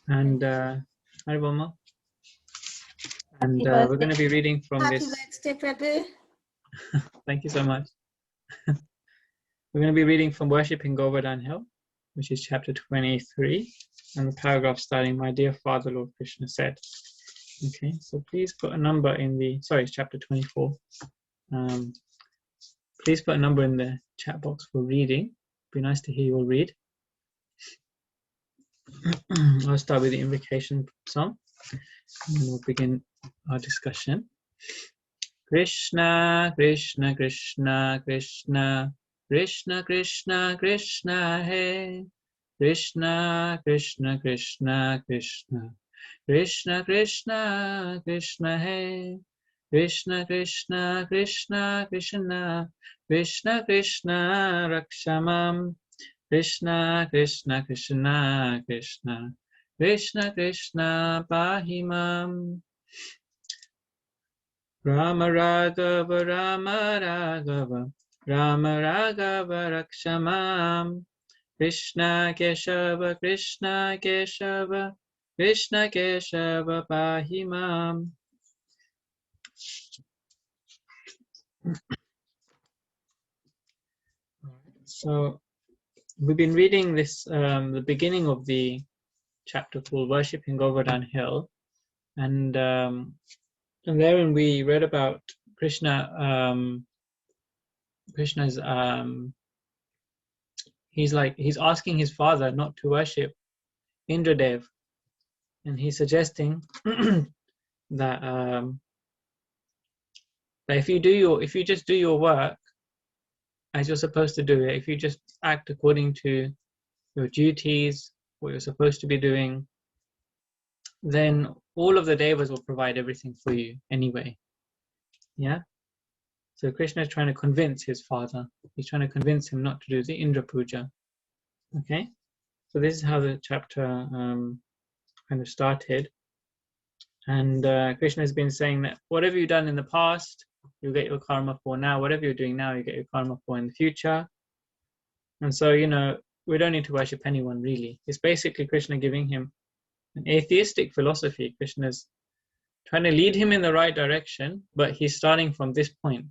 And Hariboma. And we're going to be reading from this. Thank you so much. We're going to be reading from Worshipping Govardhan Hill, which is chapter 23, and the paragraph starting, "My dear Father, Lord Krishna said." Okay, so please put a number in the, sorry, it's chapter 24. Please put a number in the chat box for reading. It'd be nice to hear you all read. I'll start with the invocation song, and we'll begin our discussion. Krishna, Krishna, Krishna, Krishna, Krishna, Krishna, Krishna, Hey. Krishna, Krishna, Krishna, Krishna, Krishna, Krishna, Krishna, Hey. Krishna, Krishna, Krishna, Krishna, Krishna, Krishna, Rakshamam. Krishna, Krishna, Krishna, Krishna, Krishna, Krishna, Pahimam. Rama Raghava, Rama Raghava, Rama Raghava, Rakshamam. Krishna Keshava, Krishna Keshava, Krishna Keshava, Pahimam. So we've been reading this, the beginning of the chapter called Worshipping Govardhan Hill, and therein we read about Krishna. Krishna's he's asking his father not to worship Indradev, and he's suggesting that if you just do your work as you're supposed to do it, if you just act according to your duties, what you're supposed to be doing, then all of the devas will provide everything for you anyway. Yeah. So Krishna is trying to convince his father. He's trying to convince him not to do the Indra Puja. Okay. So this is how the chapter kind of started. And Krishna has been saying that whatever you've done in the past, you'll get your karma for now. Whatever you're doing now, you get your karma for in the future. And so, we don't need to worship anyone, really. It's basically Krishna giving him an atheistic philosophy. Krishna's trying to lead him in the right direction, but he's starting from this point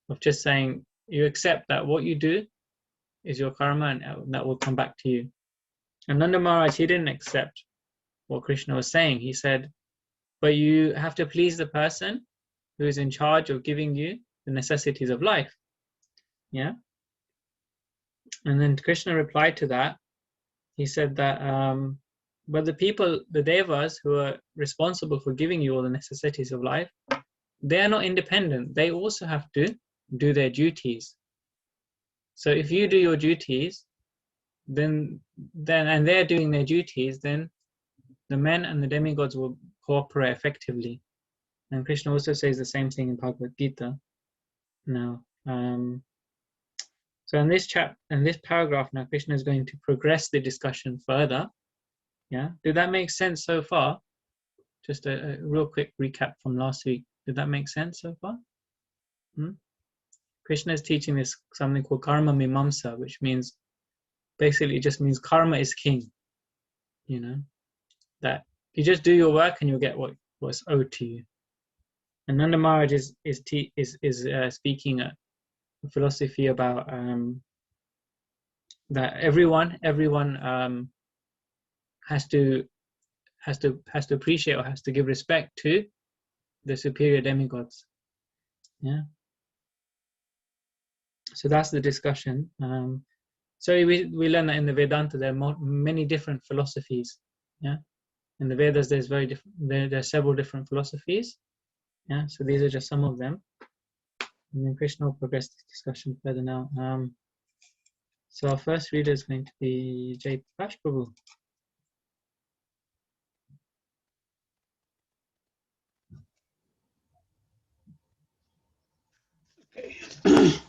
of just saying, you accept that what you do is your karma and that will come back to you. And Nanda Maharaj, he didn't accept what Krishna was saying. He said, but you have to please the person who is in charge of giving you the necessities of life. Yeah. And then Krishna replied to that. He said that, but the people, the devas who are responsible for giving you all the necessities of life, they are not independent. They also have to do their duties. So if you do your duties, then and they're doing their duties, then the men and the demigods will cooperate effectively. And Krishna also says the same thing in Bhagavad Gita. Now, so in this paragraph now, Krishna is going to progress the discussion further. Yeah, did that make sense so far? Just a real quick recap from last week. Did that make sense so far? Krishna is teaching this something called karma mimamsa, which means basically it just means karma is king. That you just do your work and you'll get what's owed to you. And Nanda Maharaj is speaking a philosophy about that everyone has to appreciate or has to give respect to the superior demigods. Yeah. So that's the discussion. So we learn that in the Vedanta there are many different philosophies. Yeah. In the Vedas there's there are several different philosophies. Yeah. So these are just some of them. And then Krishna will progress this discussion further now. So our first reader is going to be Jai Prakash Prabhu. Okay.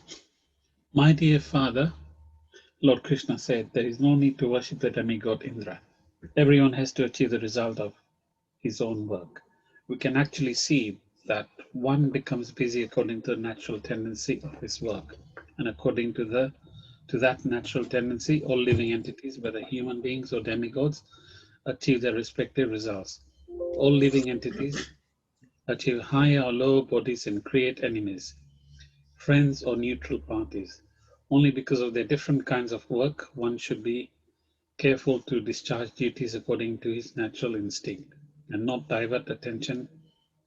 My dear Father, Lord Krishna said, there is no need to worship the demigod Indra. Everyone has to achieve the result of his own work. We can actually see that one becomes busy according to the natural tendency of his work and according to to that natural tendency, all living entities, whether human beings or demigods, achieve their respective results. All living entities achieve higher or lower bodies and create enemies, friends or neutral parties. Only because of their different kinds of work, one should be careful to discharge duties according to his natural instinct and not divert attention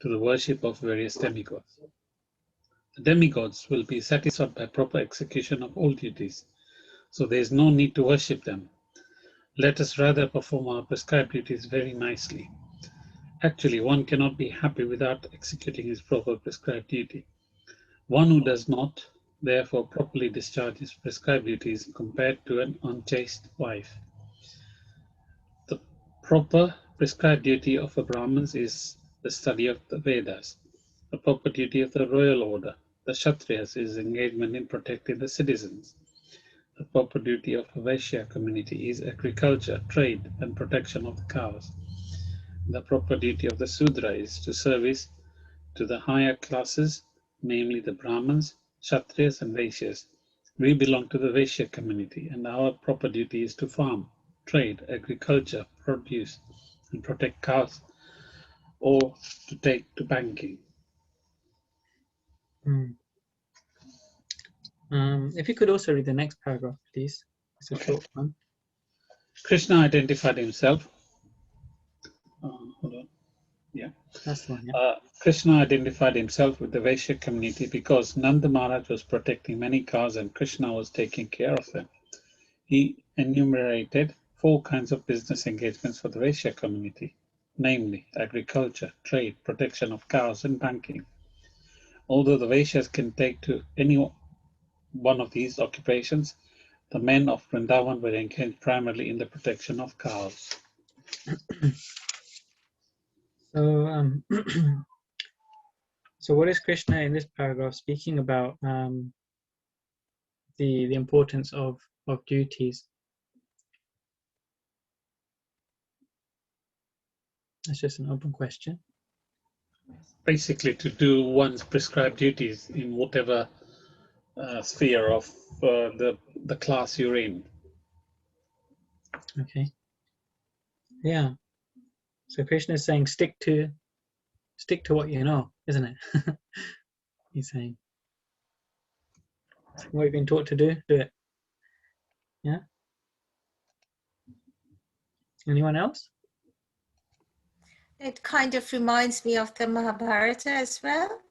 to the worship of various demigods. The demigods will be satisfied by proper execution of all duties, so there is no need to worship them. Let us rather perform our prescribed duties very nicely. Actually, one cannot be happy without executing his proper prescribed duty. One who does not, therefore, properly discharge his prescribed duties compared to an unchaste wife. The proper prescribed duty of a Brahmin is the study of the Vedas. The proper duty of the royal order, the Kshatriyas, is engagement in protecting the citizens. The proper duty of a Vaishya community is agriculture, trade, and protection of the cows. The proper duty of the Sudra is to service to the higher classes, namely the Brahmins, Kshatriyas, and Vaishyas. We belong to the Vaishya community, and our proper duty is to farm, trade, agriculture, produce, and protect cows, or to take to banking. If you could also read the next paragraph, please. It's a short one. Krishna identified himself. Hold on. Yeah. That's the one, yeah. Krishna identified himself with the Vaishya community because Nanda Maharaj was protecting many cows and Krishna was taking care of them. He enumerated 4 kinds of business engagements for the Vaishya community, namely agriculture, trade, protection of cows, and banking. Although the Vaishyas can take to any one of these occupations, the men of Vrindavan were engaged primarily in the protection of cows. So, so what is Krishna in this paragraph speaking about? The importance of duties. That's just an open question. Basically, to do one's prescribed duties in whatever sphere of the class you're in. Okay. Yeah. So Krishna is saying, stick to what you know, isn't it? He's saying, what you've been taught to do it. Yeah. Anyone else? It kind of reminds me of the Mahabharata as well,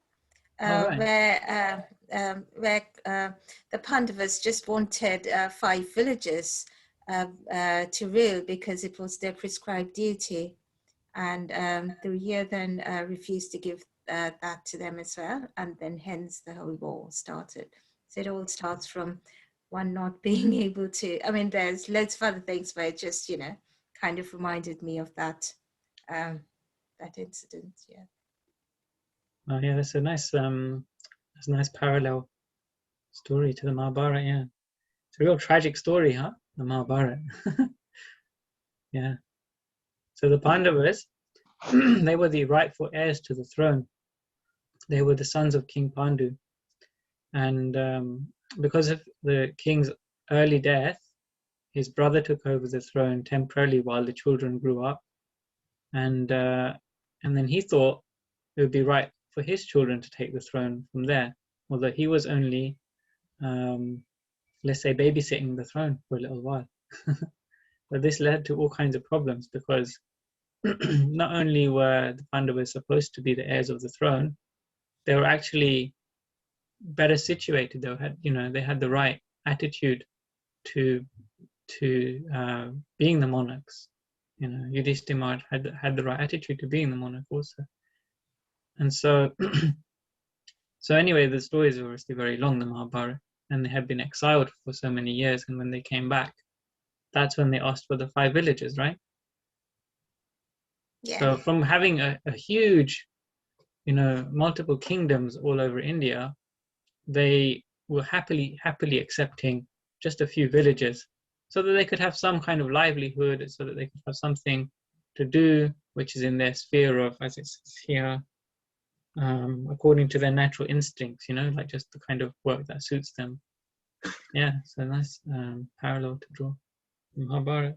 Right. where the Pandavas just wanted 5 villages to rule because it was their prescribed duty, and the Durya then refused to give that to them as well, and then hence the whole war started. So it all starts from one not being able to. I mean, there's loads of other things, but it just kind of reminded me of that. That incident, yeah. Oh yeah, that's a nice parallel story to the Mahabharata. Yeah, it's a real tragic story, huh? The Mahabharata. Yeah. So the Pandavas, they were the rightful heirs to the throne. They were the sons of King Pandu, and because of the king's early death, his brother took over the throne temporarily while the children grew up, and then he thought it would be right for his children to take the throne from there, although he was only, let's say, babysitting the throne for a little while. But this led to all kinds of problems because not only were the Pandavas supposed to be the heirs of the throne, they were actually better situated. They had the right attitude to being the monarchs. Yudhishthira Maharaj had the right attitude to being the monarch also. And so, so anyway, the story is obviously very long, the Mahabharata, and they had been exiled for so many years. And when they came back, that's when they asked for the 5 villages, right? Yeah. So from having a huge, multiple kingdoms all over India, they were happily accepting just a few villages so that they could have some kind of livelihood, so that they could have something to do, which is in their sphere of, as it says here, according to their natural instincts, like just the kind of work that suits them. Yeah, so nice parallel to draw. Mahabharata.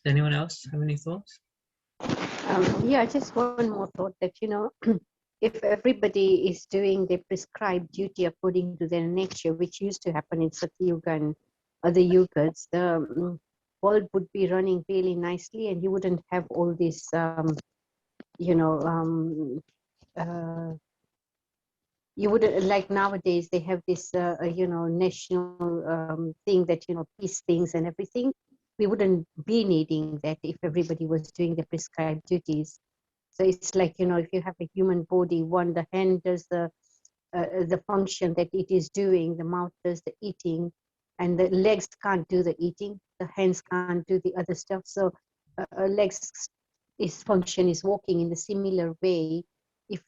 Anyone else have any thoughts? Yeah, just one more thought that, if everybody is doing their prescribed duty according to their nature, which used to happen in Satyuga and other yugas, the world would be running really nicely, and you wouldn't have all this, you know, you wouldn't, like nowadays they have this, national thing that, peace things and everything. We wouldn't be needing that if everybody was doing the prescribed duties. So it's like, if you have a human body, the hand does the function that it is doing, the mouth does the eating, and the legs can't do the eating, the hands can't do the other stuff. So legs is function is walking in the similar way. If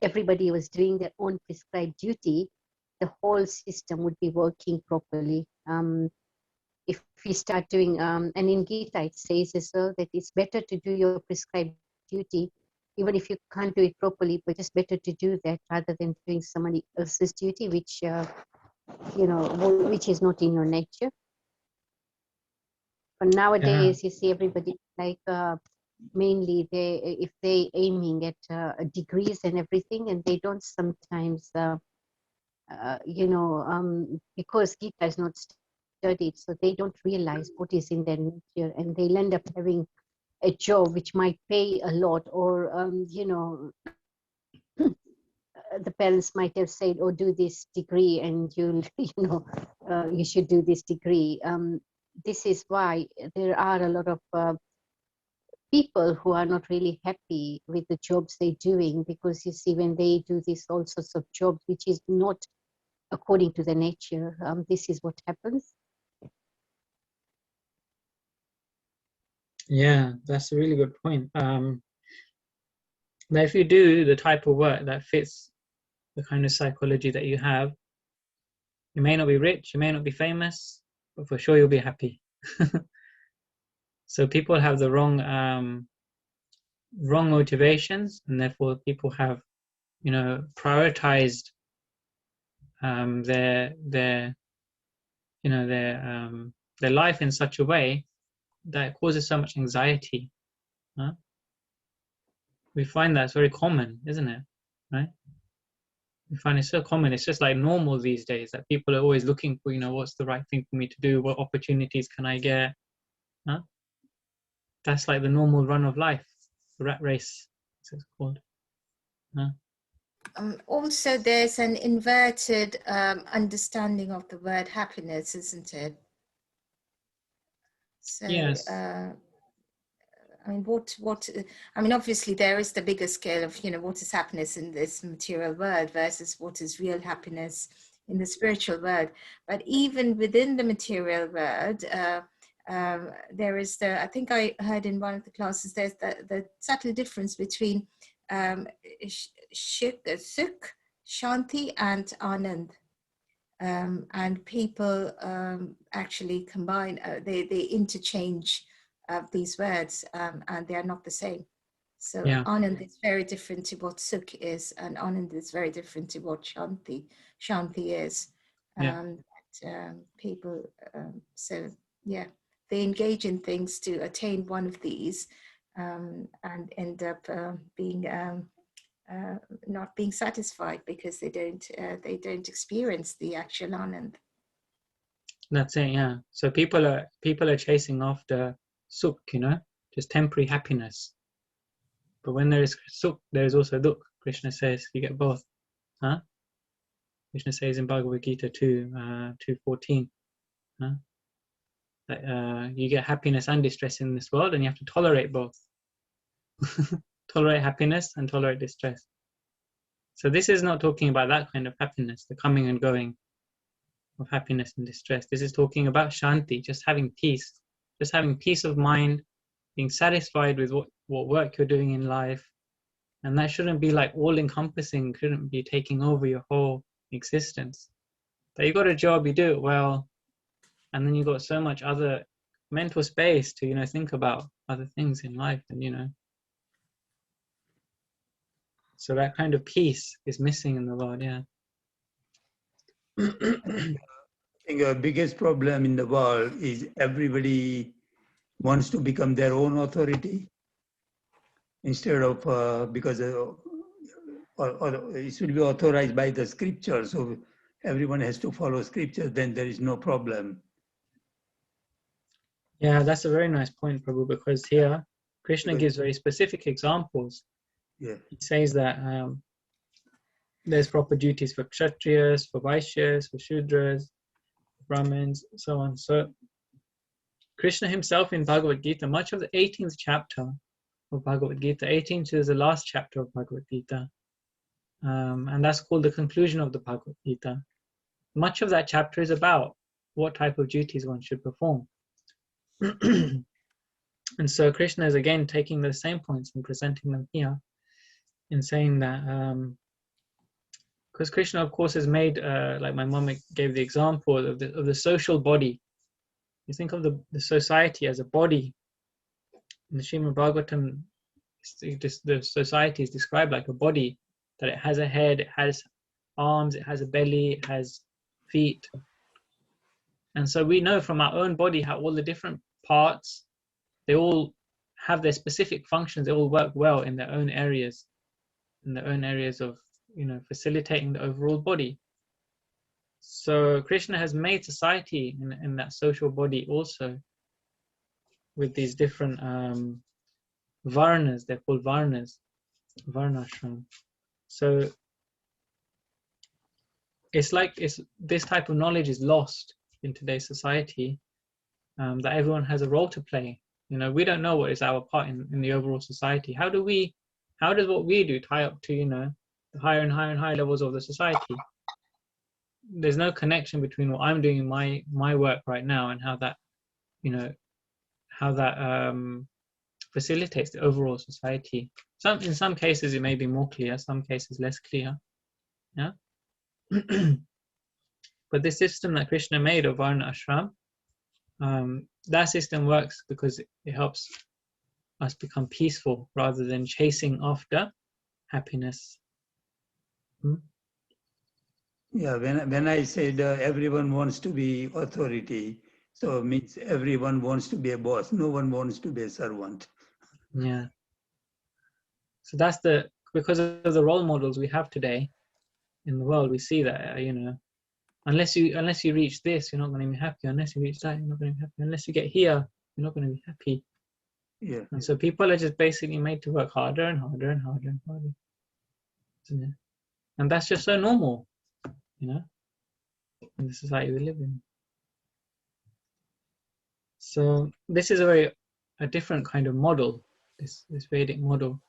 everybody was doing their own prescribed duty, the whole system would be working properly. If we start doing, and in Gita it says as well that it's better to do your prescribed duty, even if you can't do it properly, but it's better to do that rather than doing somebody else's duty, which which is not in your nature. But nowadays, you see everybody like mainly if they aiming at degrees and everything, and they don't sometimes, because Gita is not studied, so they don't realize what is in their nature, and they'll end up having a job which might pay a lot, or the parents might have said, "Oh, do this degree, and you'll, you should do this degree." This is why there are a lot of people who are not really happy with the jobs they're doing, because you see, when they do this all sorts of jobs which is not according to the nature, this is what happens. Yeah, that's a really good point. Now, if you do the type of work that fits the kind of psychology that you have, you may not be rich, you may not be famous, but for sure you'll be happy. So people have the wrong motivations, and therefore people have, prioritized their life in such a way that it causes so much anxiety. Huh? We find that's very common, isn't it? Right? We find it so common. It's just like normal these days that people are always looking for, what's the right thing for me to do? What opportunities can I get? Huh? That's like the normal run of life, the rat race, as it's called. Huh? Also, there's an inverted understanding of the word happiness, isn't it? So, Yes. obviously there is the bigger scale of, what is happiness in this material world versus what is real happiness in the spiritual world. But even within the material world, there is I think I heard in one of the classes, there's the subtle difference between Sukh, Shanti and Anand. And people actually combine, they interchange these words, and they are not the same. So Yeah. Anand is very different to what Sukh is, and Anand is very different to what Shanti is. Yeah. People, so yeah, they engage in things to attain one of these, and end up being not being satisfied because they don't experience the actual Anand. That's it. Yeah. So people are chasing after sukh, just temporary happiness. But when there is sukh, there is also dukh. Krishna says you get both. Huh? Krishna says in Bhagavad Gita 2:14, that you get happiness and distress in this world, and you have to tolerate both. Tolerate happiness and tolerate distress. So this is not talking about that kind of happiness, the coming and going of happiness and distress. This is talking about shanti, just having peace of mind, being satisfied with what work you're doing in life. And that shouldn't be like all encompassing, shouldn't be taking over your whole existence. But you got a job, you do it well, and then you got so much other mental space to, think about other things in life, and so that kind of peace is missing in the world. Yeah. I think the biggest problem in the world is everybody wants to become their own authority instead of because or it should be authorized by the scripture. So everyone has to follow scripture. Then there is no problem. Yeah, that's a very nice point, Prabhu, because here Krishna Because- gives very specific examples. Yeah. He says that there's proper duties for kshatriyas, for vaishyas, for shudras, brahmins, so on. So Krishna himself in Bhagavad Gita, much of the 18th chapter of Bhagavad Gita, 18 is the last chapter of Bhagavad Gita, and that's called the conclusion of the Bhagavad Gita. Much of that chapter is about what type of duties one should perform. And so Krishna is again taking the same points and presenting them here in saying that because Krishna of course has made like my mom gave the example of the social body. You think of the society as a body. In the Srimad Bhagavatam, the society is described like a body, that it has a head, it has arms, it has a belly, it has feet. And so we know from our own body how all the different parts, they all have their specific functions, they all work well in their own areas of, facilitating the overall body. So Krishna has made society in that social body also with these different varnas, they're called varnas, varnashram. So it's like this type of knowledge is lost in today's society, that everyone has a role to play. We don't know what is our part in the overall society. How does what we do tie up to, the higher and higher and higher levels of the society? There's no connection between what I'm doing in my work right now and how that facilitates the overall society. In some cases it may be more clear, some cases less clear. Yeah. But this system that Krishna made of Varna Ashram, that system works because it helps us become peaceful rather than chasing after happiness. Yeah, when I said everyone wants to be authority, so it means everyone wants to be a boss. No one wants to be a servant. Yeah. So that's because of the role models we have today in the world, we see that, unless you reach this, you're not going to be happy. Unless you reach that, you're not going to be happy. Unless you get here, you're not going to be happy. Yeah. And so people are just basically made to work harder and harder and harder and harder. And that's just so normal, in the society we live in. So this is a different kind of model, this Vedic model,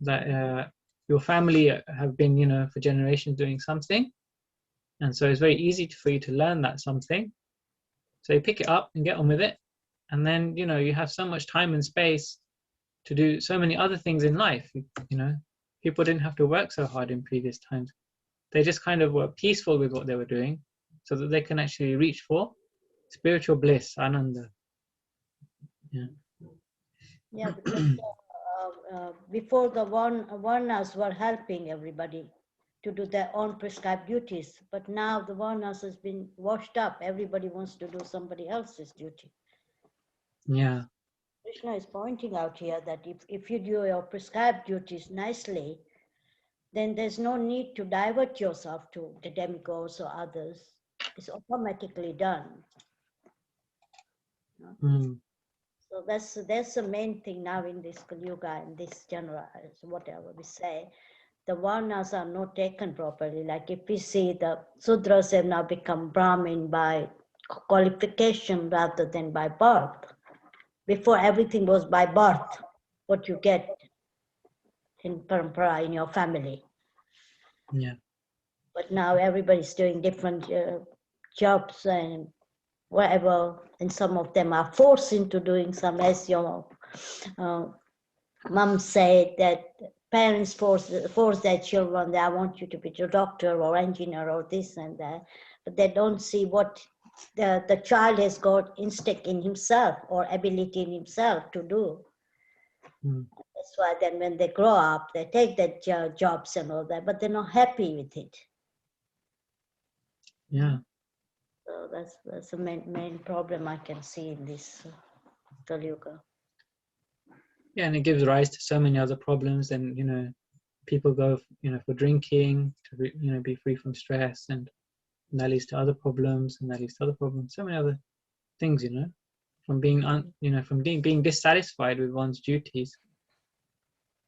that your family have been, for generations doing something. And so it's very easy for you to learn that something. So you pick it up and get on with it. And then, you have so much time and space to do so many other things in life. People didn't have to work so hard in previous times. They just kind of were peaceful with what they were doing so that they can actually reach for spiritual bliss, ananda. Yeah. Yeah, because before the varnas were helping everybody to do their own prescribed duties, but now the varnas has been washed up. Everybody wants to do somebody else's duty. Yeah. Krishna is pointing out here that if you do your prescribed duties nicely, then there's no need to divert yourself to the demigods or others. It's automatically done. So that's the main thing now in this Kali Yuga, in this genre, whatever we say. The varnas are not taken properly. Like if we see the Sudras have now become Brahmin by qualification rather than by birth. Before everything was by birth, what you get in parampara in your family. Yeah. But now everybody's doing different jobs and whatever, and some of them are forced into doing some, as your mom said, that parents force their children, that I want you to be a doctor or engineer or this and that, but they don't see what the child has got instinct in himself or ability in himself to do. That's why then when they grow up, they take their jobs and all that, but they're not happy with it. Yeah. So that's the main problem I can see in this Kali Yuga. Yeah, and it gives rise to so many other problems. And people go, for drinking to be free from stress, and that leads to other problems, and that leads to other problems. So many other things, from being being dissatisfied with one's duties.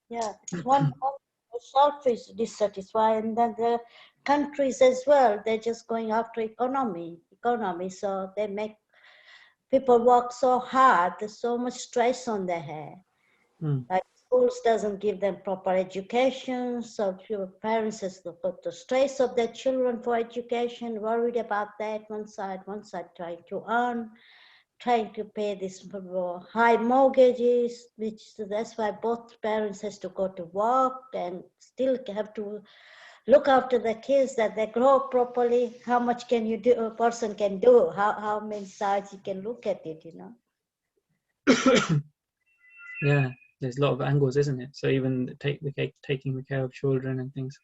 Yeah, one self is dissatisfied, and then the countries as well, they're just going after economy. So they make people work so hard, there's so much stress on their head. Like schools doesn't give them proper education, so your parents has to put the stress of their children for education, worried about that one side trying to earn, trying to pay this high mortgages, that's why both parents has to go to work and still have to look after the kids that they grow up properly. How much can you do? A person can do? How many sides you can look at it? Yeah, there's a lot of angles, isn't it? So even taking the care of children and things,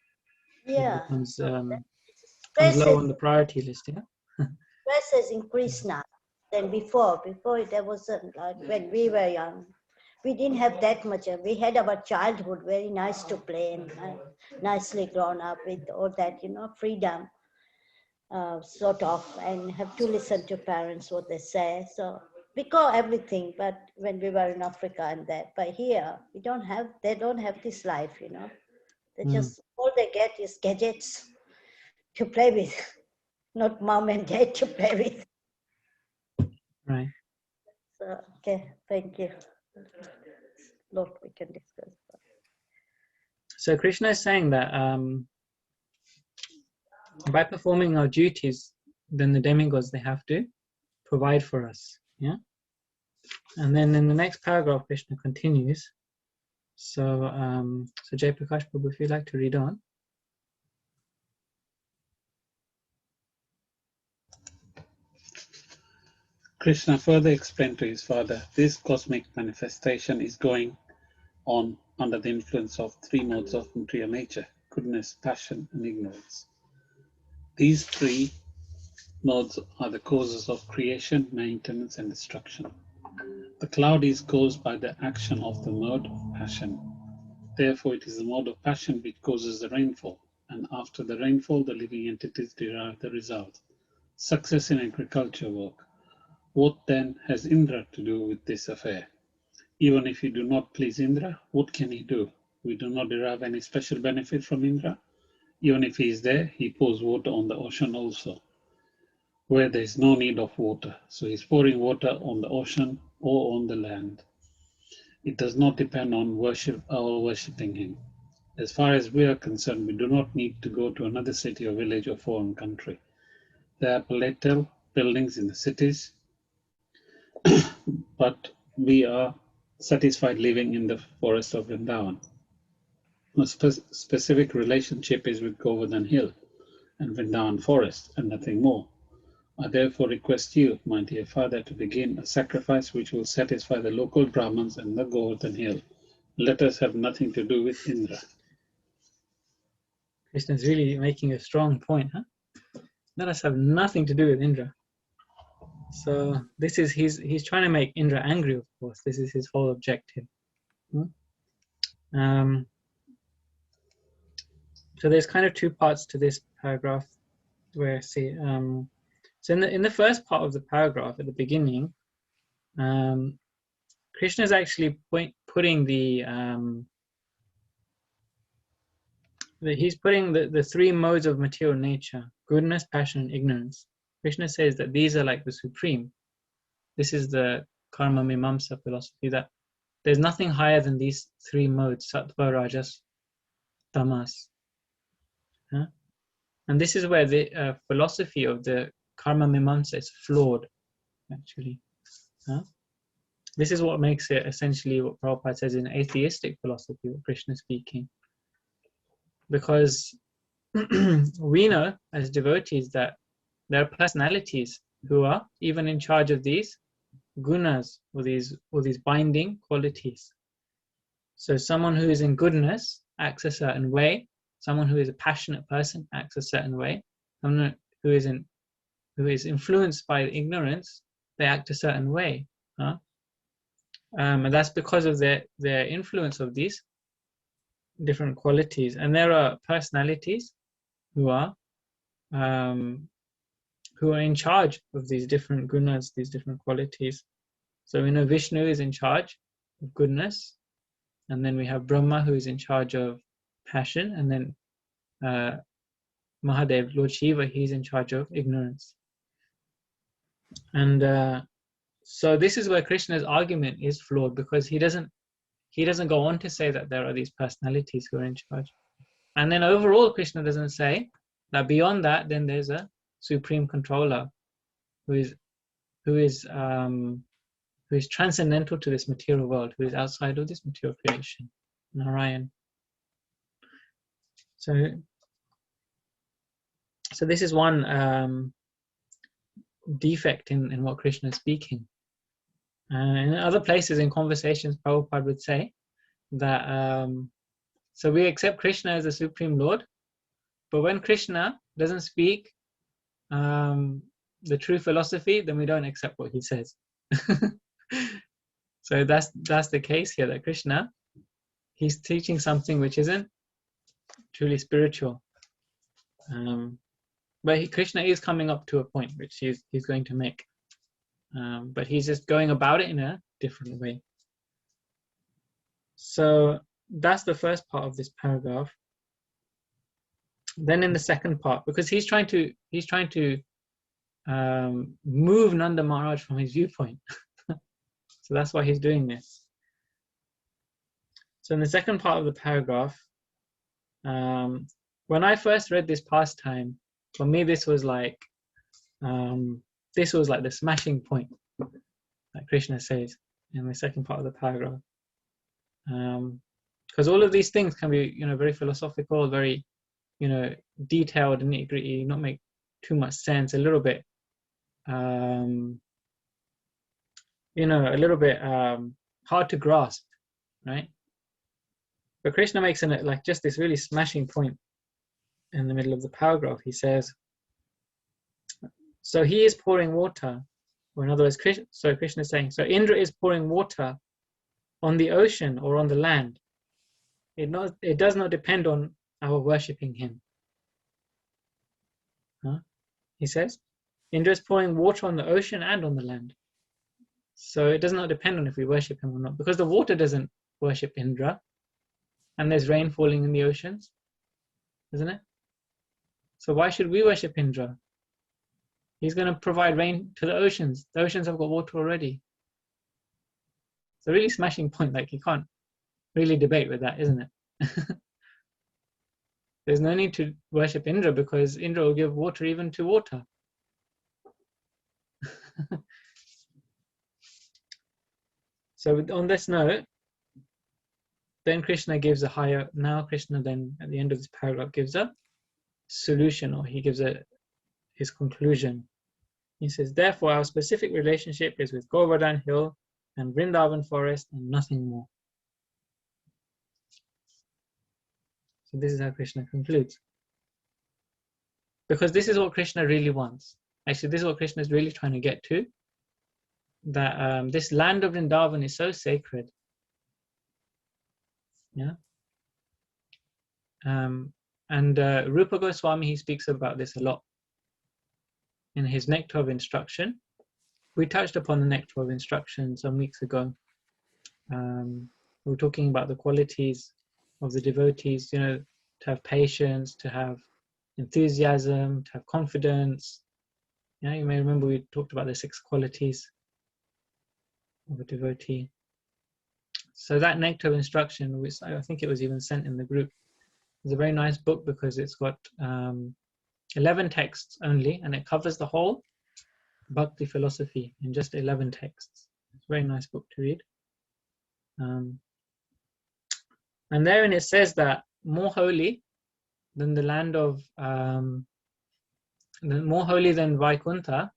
Yeah, becomes stress low on the priority list. Yeah. has increased now than before. Before there wasn't, like when we were young, we didn't have that much. We had our childhood very nice to play and nicely grown up with all that, freedom, sort of, and have to listen to parents what they say. So we got everything, but when we were in Africa and that, but here they don't have this life, They just, all they get is gadgets to play with, not mom and dad to play with. Right. So, okay, thank you. Lot we can discuss. So Krishna is saying that by performing our duties, then the demigods, they have to provide for us. Yeah. And then in the next paragraph, Krishna continues. So, so Jai Prakash Prabhu, if you'd like to read on. Krishna further explained to his father, this cosmic manifestation is going on under the influence of three modes of material nature: goodness, passion, and ignorance. These three modes are the causes of creation, maintenance, and destruction. The cloud is caused by the action of the mode of passion. Therefore, it is the mode of passion which causes the rainfall, and after the rainfall, the living entities derive the result. Success in agriculture work. What then has Indra to do with this affair? Even if you do not please Indra, what can he do? We do not derive any special benefit from Indra. Even if he is there, he pours water on the ocean also, where there is no need of water. So he is pouring water on the ocean or on the land. It does not depend on worship or worshipping him. As far as we are concerned, we do not need to go to another city or village or foreign country. There are palatial buildings in the cities, but we are satisfied living in the forest of Vrindavan. A specific relationship is with Govardhan Hill and Vrindavan forest and nothing more. I therefore request you, my dear father, to begin a sacrifice which will satisfy the local Brahmins and the Govardhan Hill. Let us have nothing to do with Indra. Krishna's really making a strong point, huh? Let us have nothing to do with Indra. So this is he's trying to make Indra angry, of course. This is his whole objective. So there's kind of two parts to this paragraph, where see. So in the first part of the paragraph at the beginning, Krishna is actually putting he's putting the three modes of material nature: goodness, passion, and ignorance. Krishna says that these are like the supreme. This is the karma mimamsa philosophy, that there's nothing higher than these three modes: sattva, rajas, tamas. Huh? And this is where the philosophy of the karma mimamsa is flawed, actually. Huh? This is what makes it essentially what Prabhupada says in atheistic philosophy, what Krishna is speaking. Because we know as devotees that there are personalities who are even in charge of these gunas, or these binding qualities. So someone who is in goodness acts a certain way, someone who is a passionate person acts a certain way, someone who is in who is influenced by ignorance, they act a certain way. Huh? And that's because of their influence of these different qualities. And there are personalities who are in charge of these different gunas, these different qualities. So we know Vishnu is in charge of goodness, and then we have Brahma, who is in charge of passion, and then Mahadev, Lord Shiva, he's in charge of ignorance. And so this is where Krishna's argument is flawed, because he doesn't go on to say that there are these personalities who are in charge. And then overall, Krishna doesn't say that beyond that, then there's a supreme controller who is transcendental to this material world, who is outside of this material creation, Narayan. So this is one defect in what Krishna is speaking. In other places in conversations, Prabhupada would say that so we accept Krishna as the Supreme Lord, but when Krishna doesn't speak the true philosophy, then we don't accept what he says. So that's the case here, that Krishna, he's teaching something which isn't truly spiritual. But Krishna is coming up to a point which he's going to make. But he's just going about it in a different way. So that's the first part of this paragraph. Then in the second part, because he's trying to move Nanda Maharaj from his viewpoint. So that's why he's doing this. So in the second part of the paragraph, when I first read this pastime, for me this was like the smashing point that Krishna says in the second part of the paragraph. Because all of these things can be, very philosophical, very, detailed and nitty-gritty, not make too much sense, a little bit, a little bit hard to grasp, right? But Krishna makes it like just this really smashing point in the middle of the paragraph. He says, so he is pouring water, or in other words, Krishna is saying, so Indra is pouring water on the ocean or on the land. It does not depend on our worshipping him. Huh? He says, Indra is pouring water on the ocean and on the land. So it does not depend on if we worship him or not, because the water doesn't worship Indra, and there's rain falling in the oceans, isn't it? So why should we worship Indra? He's going to provide rain to the oceans. The oceans have got water already. It's a really smashing point. Like, you can't really debate with that, isn't it? There's no need to worship Indra, because Indra will give water even to water. So on this note, then Krishna gives Krishna then at the end of this paragraph gives a solution, or he gives his conclusion. He says, therefore our specific relationship is with Govardhan Hill and Vrindavan forest and nothing more. So this is how Krishna concludes. Because this is what Krishna really wants. Actually, this is what Krishna is really trying to get to. That this land of Vrindavan is so sacred. Yeah. And Rupa Goswami, he speaks about this a lot in his Nectar of Instruction. We touched upon the Nectar of Instruction some weeks ago. We were talking about the qualities of the devotees, to have patience, to have enthusiasm, to have confidence. You may remember we talked about the 6 qualities of a devotee. So that Nectar of Instruction, which I think it was even sent in the group, is a very nice book, because it's got 11 texts only, and it covers the whole Bhakti philosophy in just 11 texts. It's a very nice book to read. And therein it says that more holy than the land of, more holy than Vaikuntha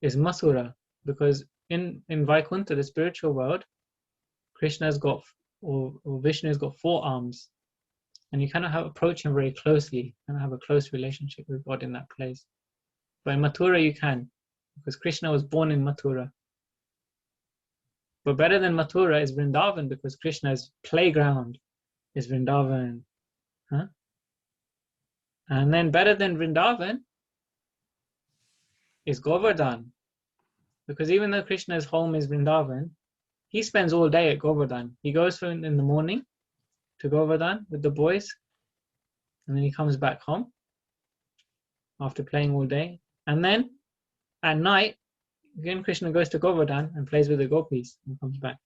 is Mathura, because in Vaikuntha, the spiritual world, Krishna's got, or Vishnu's got 4 arms, and you cannot approach him very closely, and have a close relationship with God in that place. But in Mathura you can, because Krishna was born in Mathura. But better than Mathura is Vrindavan, because Krishna's playground is Vrindavan. Huh? And then better than Vrindavan is Govardhan, because even though Krishna's home is Vrindavan, he spends all day at Govardhan. He goes in the morning to Govardhan with the boys, and then he comes back home after playing all day. And then at night, again Krishna goes to Govardhan and plays with the gopis and comes back.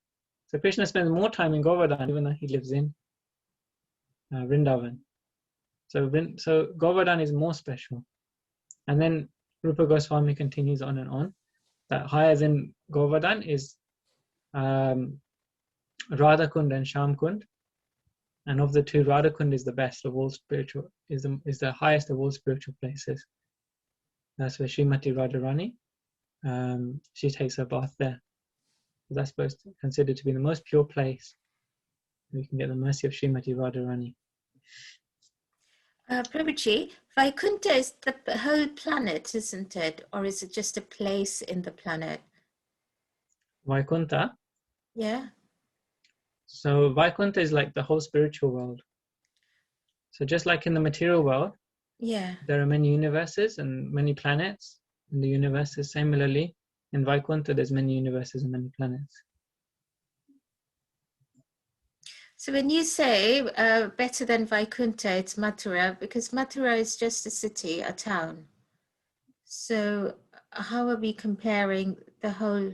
So Krishna spends more time in Govardhan even though he lives in Vrindavan. So Govardhan is more special. And then Rupa Goswami continues on and on, that higher than Govardhan is Radha Kund and Sham Kund. And of the two, Radha Kund is the best of all spiritual, is the highest of all spiritual places. That's where Srimati Radharani, she takes her bath there. That's considered to be the most pure place. We can get the mercy of Srimati Radharani. Prabhuji, Vaikuntha is the whole planet, isn't it? Or is it just a place in the planet? Vaikuntha. Yeah. So Vaikuntha is like the whole spiritual world. So just like in the material world, Yeah. there are many universes and many planets in the universes. Similarly, in Vaikuntha, there's many universes and many planets. So when you say better than Vaikuntha, it's Mathura, because Mathura is just a city, a town. So how are we comparing the whole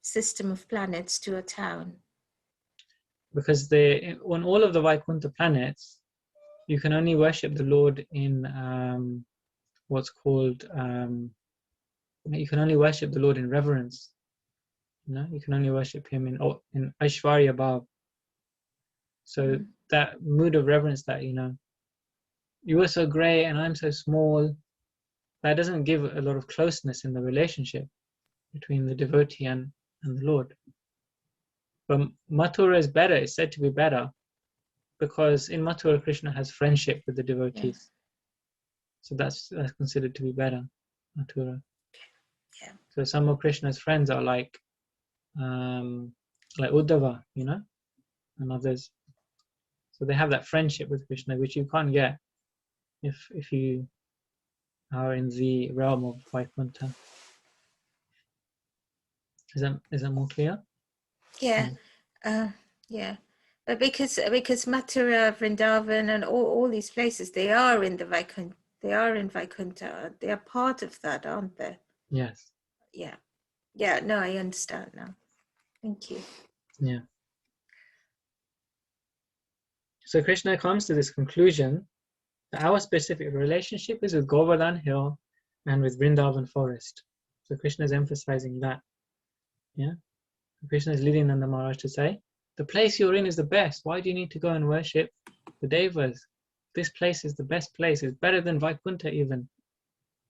system of planets to a town? Because on all of the Vaikuntha planets, you can only worship the Lord in what's called, you can only worship the Lord in reverence. You can only worship him in Aishwarya Bhav. So that mood of reverence that, you are so great and I'm so small, that doesn't give a lot of closeness in the relationship between the devotee and the Lord. But Mathura is better, it's said to be better, because in Mathura, Krishna has friendship with the devotees. Yeah. So that's considered to be better, Mathura. Yeah. So some of Krishna's friends are like Uddhava, and others. So they have that friendship with Krishna, which you can't get if you are in the realm of Vaikuntha. Is that more clear? Yeah, yeah. But because Mathura, Vrindavan, and all these places, they are in Vaikuntha. They are in Vaikuntha. They are part of that, aren't they? Yes. Yeah. Yeah. No, I understand now. Thank you. Yeah. So Krishna comes to this conclusion that our specific relationship is with Govardhan Hill and with Vrindavan Forest. So Krishna is emphasizing that. Yeah. Krishna is leading Nanda Maharaj to say, the place you're in is the best. Why do you need to go and worship the Devas? This place is the best place. It's better than Vaikuntha even.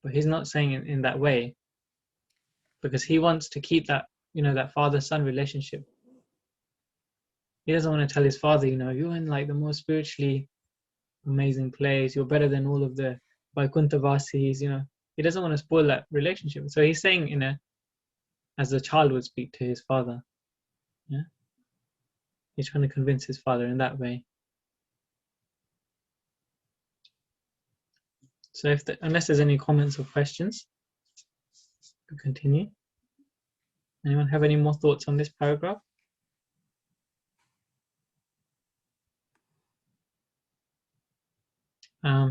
But he's not saying it in that way, because he wants to keep that, that father-son relationship. He doesn't want to tell his father, you're in like the most spiritually amazing place. You're better than all of the Vaikuntha Vasis, He doesn't want to spoil that relationship. So he's saying, as a child would speak to his father. Yeah. He's trying to convince his father in that way. So unless there's any comments or questions, we'll continue. Anyone have any more thoughts on this paragraph?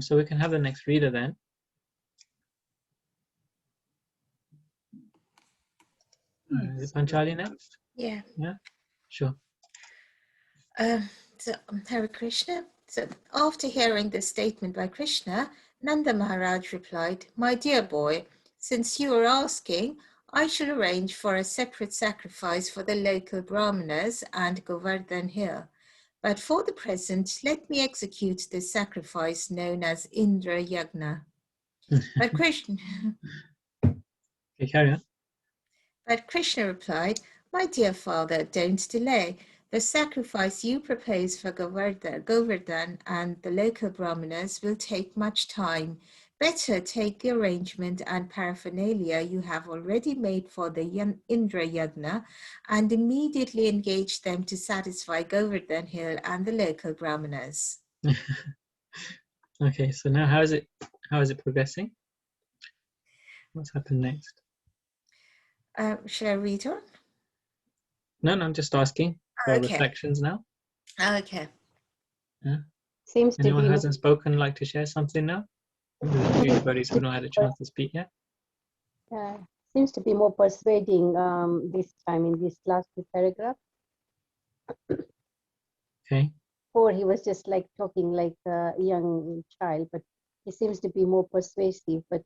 So we can have the next reader then. Is it Panchali next? Yeah. Yeah, sure. So Hare Krishna. So after hearing this statement by Krishna, Nanda Maharaj replied, "My dear boy, since you are asking, I shall arrange for a separate sacrifice for the local Brahmanas and Govardhan Hill. But for the present, let me execute the sacrifice known as Indra Yagna." But Krishna, Okay, carry on. But Krishna replied, "My dear father, don't delay. The sacrifice you propose for Govardhan and the local Brahmanas will take much time, better take the arrangement and paraphernalia you have already made for the Indra Yagna and immediately engage them to satisfy Govardhan Hill and the local brahmanas. Okay, so now how is it progressing? What's happened next? Shall I read on? No, I'm just asking for Okay. reflections now. Okay. Yeah. Seems to Anyone be who hasn't spoken like to share something now? There's a few buddies who've not had a chance to speak yet. seems to be more persuading this time in this last paragraph. Okay. Before he was just like talking like a young child, but he seems to be more persuasive, but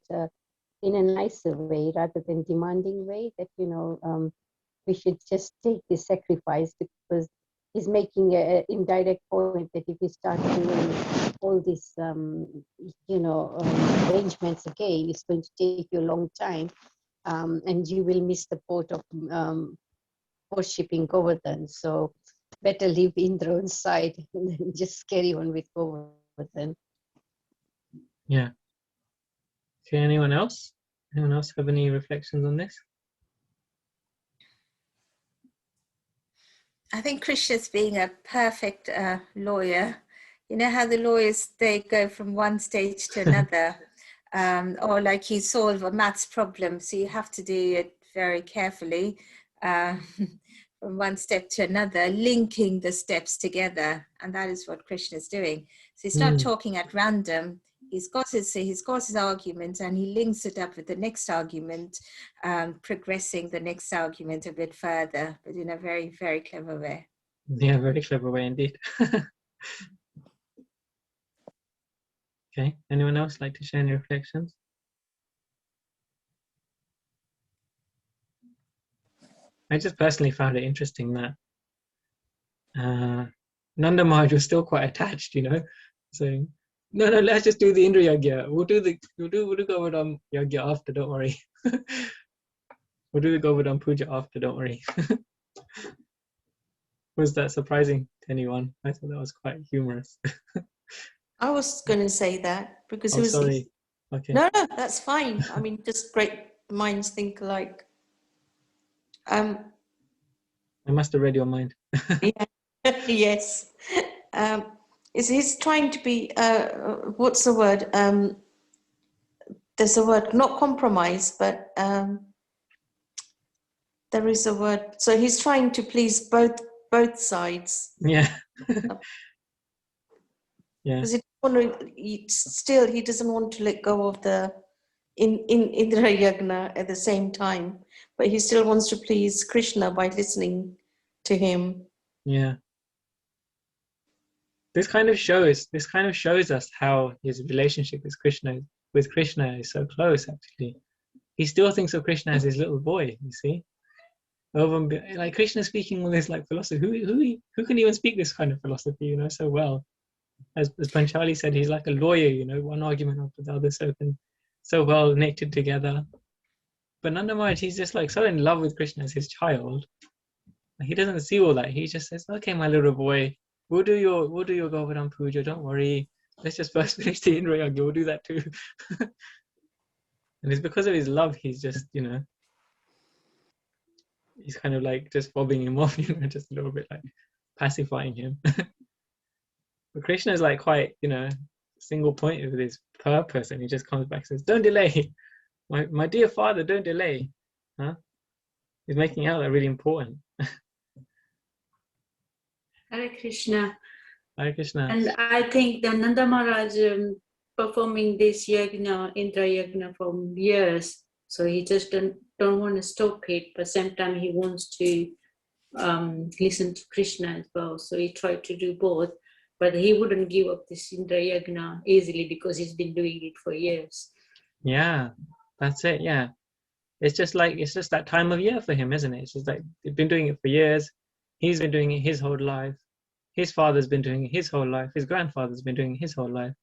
in a nicer way rather than demanding way, that we should just take this sacrifice, because he's making an indirect point that if we start doing all these arrangements again, it's going to take you a long time, and you will miss the port of worshipping Govardhan. So better leave Indra on side and just carry on with Govardhan. Yeah. Okay, anyone else? Anyone else have any reflections on this? I think Krishna's being a perfect lawyer. You know how the lawyers, they go from one stage to another, or like you solve a maths problem, so you have to do it very carefully from one step to another, linking the steps together, and that is what Krishna's doing. So he's not talking at random. He's got his argument, and he links it up with the next argument, progressing the next argument a bit further, but in a very, very clever way. Yeah, very clever way indeed. Okay, anyone else like to share any reflections? I just personally found it interesting that Nanda Maharaj was still quite attached, saying, no, let's just do the Indra Yagya. We'll do Govardhan Yagya after, don't worry. We'll do the Govardhan Puja after, don't worry. Was that surprising to anyone? I thought that was quite humorous. I was going to say that because it was. Sorry. Okay. No, that's fine. I mean, just great minds think alike. I must have read your mind. Yeah. Yes. He's trying to be, what's the word? There's a word, not compromise, but there is a word. So he's trying to please both sides. Yeah. Yeah. Because he doesn't want to let go of the Indra Yagna at the same time, but he still wants to please Krishna by listening to him. Yeah. This kind of shows us how his relationship with Krishna is so close. Actually, he still thinks of Krishna as his little boy. You see, like Krishna speaking all this like philosophy. Who can even speak this kind of philosophy? So well. As Panchali said, he's like a lawyer. One argument after the other, so well knitted together. But Nanda Maharaj, he's just like so in love with Krishna as his child. He doesn't see all that. He just says, "Okay, my little boy, we'll do your Govardhan Puja. Don't worry. Let's just first finish the Indra Yagya. We'll do that too." And it's because of his love. He's just, he's kind of like just fobbing him off, just a little bit like pacifying him. But Krishna is like quite, single pointed with his purpose, and he just comes back and says, "Don't delay, my dear father, don't delay." Huh? He's making out that really important. Hare Krishna. Hare Krishna. And I think the Nanda Maharaj performing this yagna, Indra yagna for years, so he just don't want to stop it, but same time he wants to listen to Krishna as well. So he tried to do both. But he wouldn't give up this Indra Yagna easily because he's been doing it for years. Yeah, that's it. Yeah, it's just that time of year for him, isn't it? It's just like he's been doing it for years. He's been doing it his whole life. His father's been doing it his whole life. His grandfather's been doing it his whole life.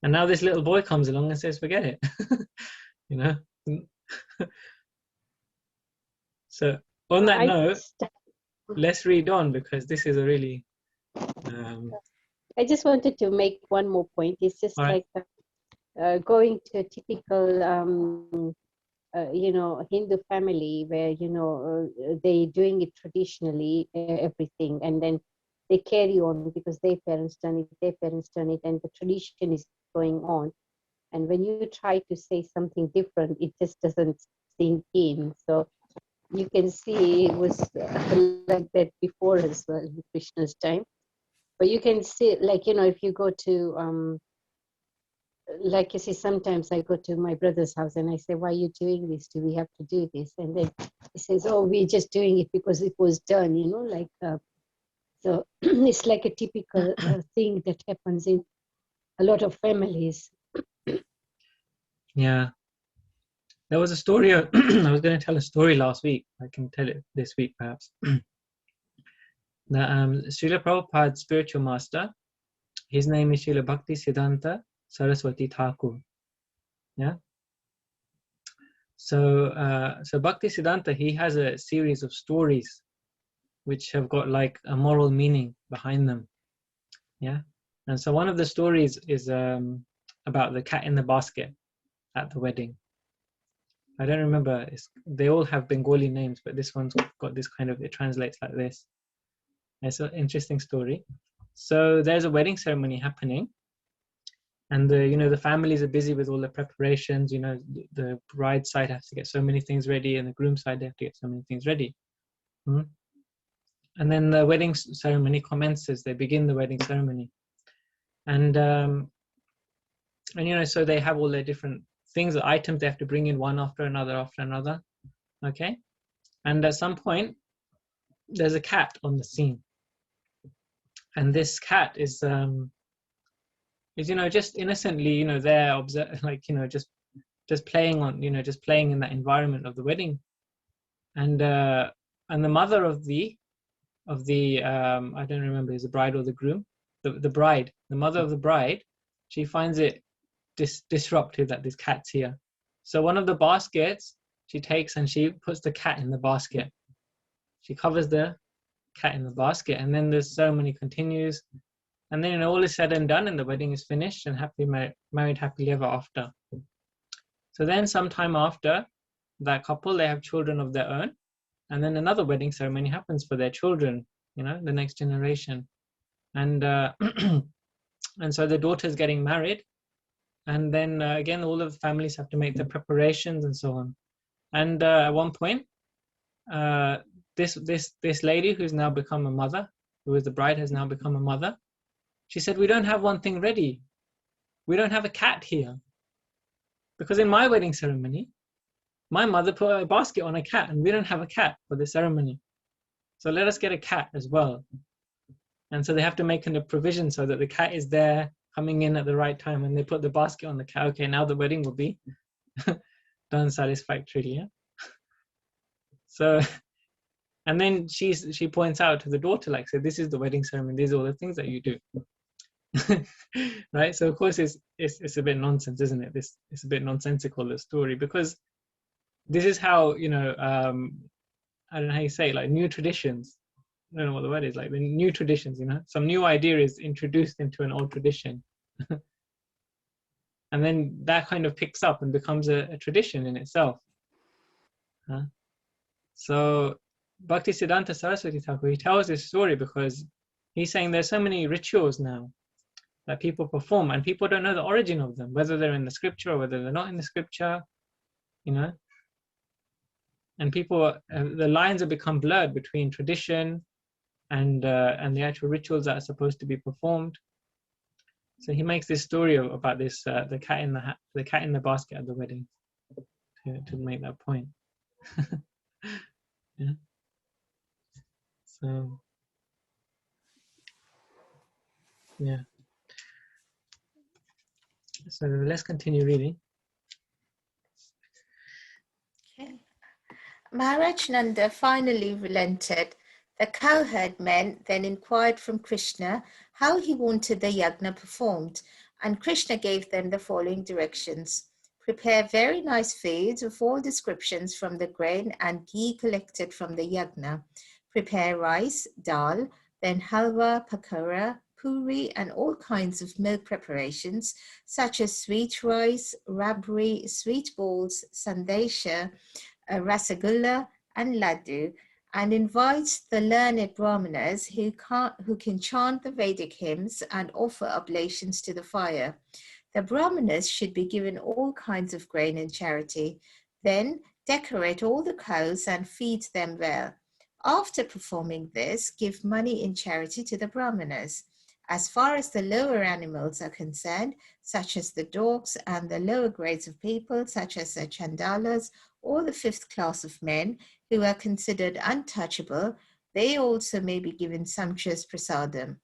And now this little boy comes along and says, "Forget it." So on that note, let's read on, because this is a really. I just wanted to make one more point. It's just right. like going to a typical Hindu family where they doing it traditionally, everything, and then they carry on because their parents done it, and the tradition is going on. And when you try to say something different, it just doesn't sink in. So you can see it was like that before as well in Krishna's time. But you can see, like, if you go to like you see, sometimes I go to my brother's house and I say, why are you doing this? Do we have to do this? And then he says, oh, we're just doing it because it was done, so it's like a typical thing that happens in a lot of families. Yeah. There was a story, I was going to tell a story last week. I can tell it this week perhaps. That Srila Prabhupada's spiritual master, his name is Srila Bhakti Siddhanta Saraswati Thakur. Yeah. So Bhakti Siddhanta, he has a series of stories which have got like a moral meaning behind them. Yeah. And so one of the stories is about the cat in the basket at the wedding. I don't remember, they all have Bengali names, but this one's got this kind of, it translates like this. It's an interesting story. So there's a wedding ceremony happening, and the families are busy with all the preparations. The bride side has to get so many things ready, and the groom side they have to get so many things ready. And then the wedding ceremony commences. They begin the wedding ceremony, and so they have all their different things, the items they have to bring in one after another. Okay, and at some point there's a cat on the scene, and this cat is just innocently there just playing in that environment of the wedding, and the mother of the I don't remember, is the bride or the groom, the mother of the bride, she finds it disruptive that this cat's here. So one of the baskets she takes and she puts the cat in the basket. She covers the cat in the basket, and then the ceremony continues, and then all is said and done and the wedding is finished and married happily ever after. So then sometime after, that couple, they have children of their own, and then another wedding ceremony happens for their children, the next generation, and and so the daughter's getting married, and then again all of the families have to make the preparations and so on. And at one point, this lady who's now become a mother, who was the bride, has now become a mother. She said, we don't have one thing ready. We don't have a cat here. Because in my wedding ceremony, my mother put a basket on a cat, and we don't have a cat for the ceremony. So let us get a cat as well. And so they have to make a provision so that the cat is there, coming in at the right time, and they put the basket on the cat. Okay, now the wedding will be done satisfactorily. Yeah? So, and then she points out to the daughter, like, so this is the wedding ceremony, these are all the things that you do. Right? So of course it's a bit nonsense, isn't it? It's a bit nonsensical, the story, because this is how, I don't know how you say it, like new traditions. I don't know what the word is, like the new traditions, some new idea is introduced into an old tradition. And then that kind of picks up and becomes a tradition in itself. So Bhakti Siddhanta Saraswati Thakur, he tells this story because he's saying there's so many rituals now that people perform, and people don't know the origin of them, whether they're in the scripture or whether they're not in the scripture, and people, the lines have become blurred between tradition and the actual rituals that are supposed to be performed. So he makes this story about this the cat in the basket at the wedding to make that point. Yeah. So yeah. So let's continue reading. Okay. Maharaj Nanda finally relented. The cowherd men then inquired from Krishna how he wanted the yagna performed, and Krishna gave them the following directions. Prepare very nice foods of all descriptions from the grain and ghee collected from the yagna. Prepare rice, dal, then halwa, pakora, puri and all kinds of milk preparations, such as sweet rice, rabri, sweet balls, sandesha, rasagulla, and laddu, and invites the learned brahmanas who can chant the Vedic hymns and offer oblations to the fire. The brahmanas should be given all kinds of grain in charity. Then decorate all the cows and feed them well. After performing this, give money in charity to the brahmanas. As far as the lower animals are concerned, such as the dogs and the lower grades of people, such as the chandalas or the fifth class of men who are considered untouchable, they also may be given sumptuous prasadam.